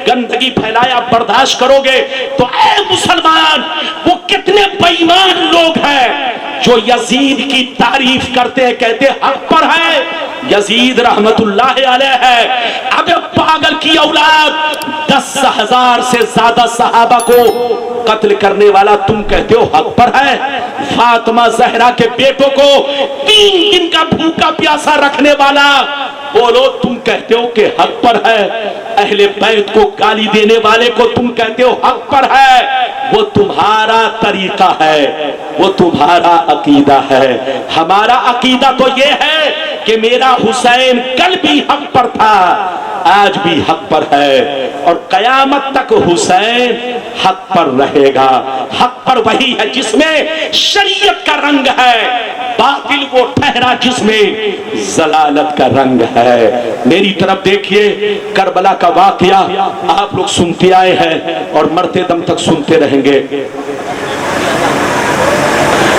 گندگی پھیلائے، آپ برداشت کرو گے؟ تو اے مسلمان، وہ کتنے بے ایمان لوگ ہیں جو یزید کی تعریف کرتے ہیں، کہتے حق پر ہے، یزید رحمت اللہ علیہ ہے۔ اب پاگل کی اولاد، 10,000 سے زیادہ صحابہ کو قتل کرنے والا تم کہتے ہو حق پر ہے؟ فاطمہ زہرا کے بیٹوں کو 3 دن کا بھوکا پیاسا رکھنے والا، بولو تم کہتے ہو کہ حق پر ہے؟ اہل بیت کو گالی دینے والے کو تم کہتے ہو حق پر ہے؟ وہ تمہارا طریقہ ہے، وہ تمہارا عقیدہ ہے۔ ہمارا عقیدہ تو یہ ہے کہ میرا حسین کل بھی حق پر تھا، آج بھی حق پر ہے، اور قیامت تک حسین حق پر رہے گا۔ حق پر وہی ہے جس میں شریعت کا رنگ ہے، باطل وہ ٹھہرا جس میں ضلالت کا رنگ ہے۔ میری طرف دیکھیے، کربلا کا واقعہ آپ لوگ سنتے آئے ہیں اور مرتے دم تک سنتے رہیں گے۔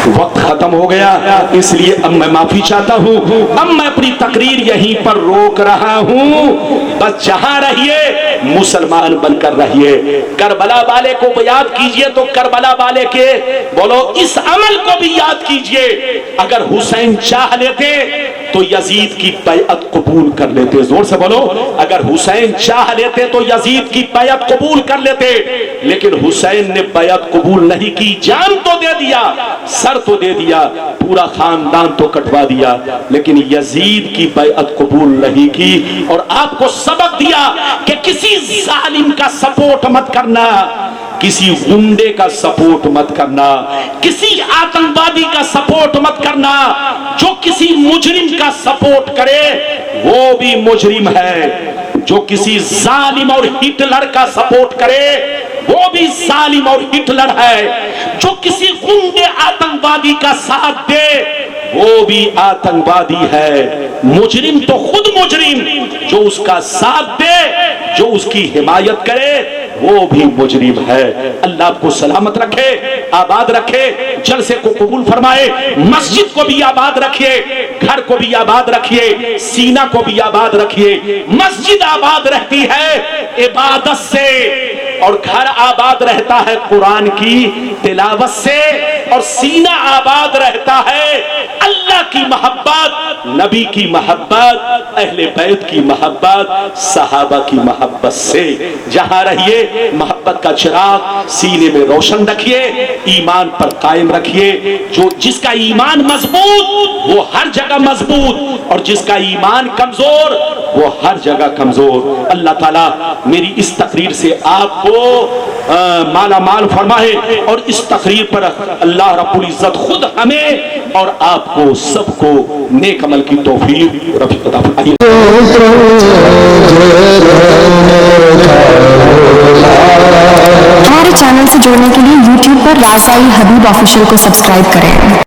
وقت ختم ہو گیا، اس لیے اب میں معافی چاہتا ہوں، اب میں اپنی تقریر یہیں پر روک رہا ہوں۔ بس جہاں رہیے مسلمان بن کر رہیے. کربلا والے کو یاد کیجئے تو کربلا والے کے بولو اس عمل کو بھی یاد کیجئے. اگر حسین چاہ لیتے تو یزید کی بیعت قبول کر لیتے. زور سے بولو, اگر حسین چاہ لیتے تو یزید کی بیعت قبول کر لیتے, لیکن حسین نے بیعت قبول نہیں کی. جان تو دے دیا, سر تو دے دیا, پورا خاندان تو کٹوا دیا, لیکن یزید کی بیعت قبول نہیں کی. اور آپ کو سبق دیا کہ کسی ظالم کا سپورٹ مت کرنا, کسی غنڈے کا سپورٹ مت کرنا, کسی آتنکوادی کا سپورٹ مت کرنا. جو کسی مجرم کا سپورٹ کرے وہ بھی مجرم ہے, جو کسی ظالم اور ہٹلر کا سپورٹ کرے وہ بھی ظالم اور ہٹلر ہے, جو کسی غنڈے آتنکوادی کا ساتھ دے وہ بھی آتنکوادی ہے. مجرم تو خود مجرم, جو اس کا ساتھ دے, جو اس کی حمایت کرے وہ بھی مجرم ہے. اللہ آپ کو سلامت رکھے, آباد رکھے, جلسے کو قبول فرمائے, مسجد کو بھی آباد رکھیے, گھر کو بھی آباد رکھیے, سینہ کو بھی آباد رکھیے. مسجد آباد رہتی ہے عبادت سے, اور گھر آباد رہتا ہے قرآن کی تلاوت سے, اور سینہ آباد رہتا ہے اللہ کی محبت, نبی کی محبت, اہل بیت کی محبت, صحابہ کی محبت سے. جہاں رہیے محبت کا چراغ سینے میں روشن رکھیے, ایمان پر قائم رکھیے. جو جس کا ایمان مضبوط وہ ہر جگہ مضبوط, اور جس کا ایمان کمزور وہ ہر جگہ کمزور. اللہ تعالیٰ میری اس تقریر سے آپ کو مالا مال فرمائے, اور اس تقریر پر اللہ رب العزت خود ہمیں اور آپ کو سب کو نیک عمل کی توفیق عطا فرمائے. ہمارے چینل سے جڑنے کے لیے YouTube پر رازائی حبیب آفیشیل کو سبسکرائب کریں.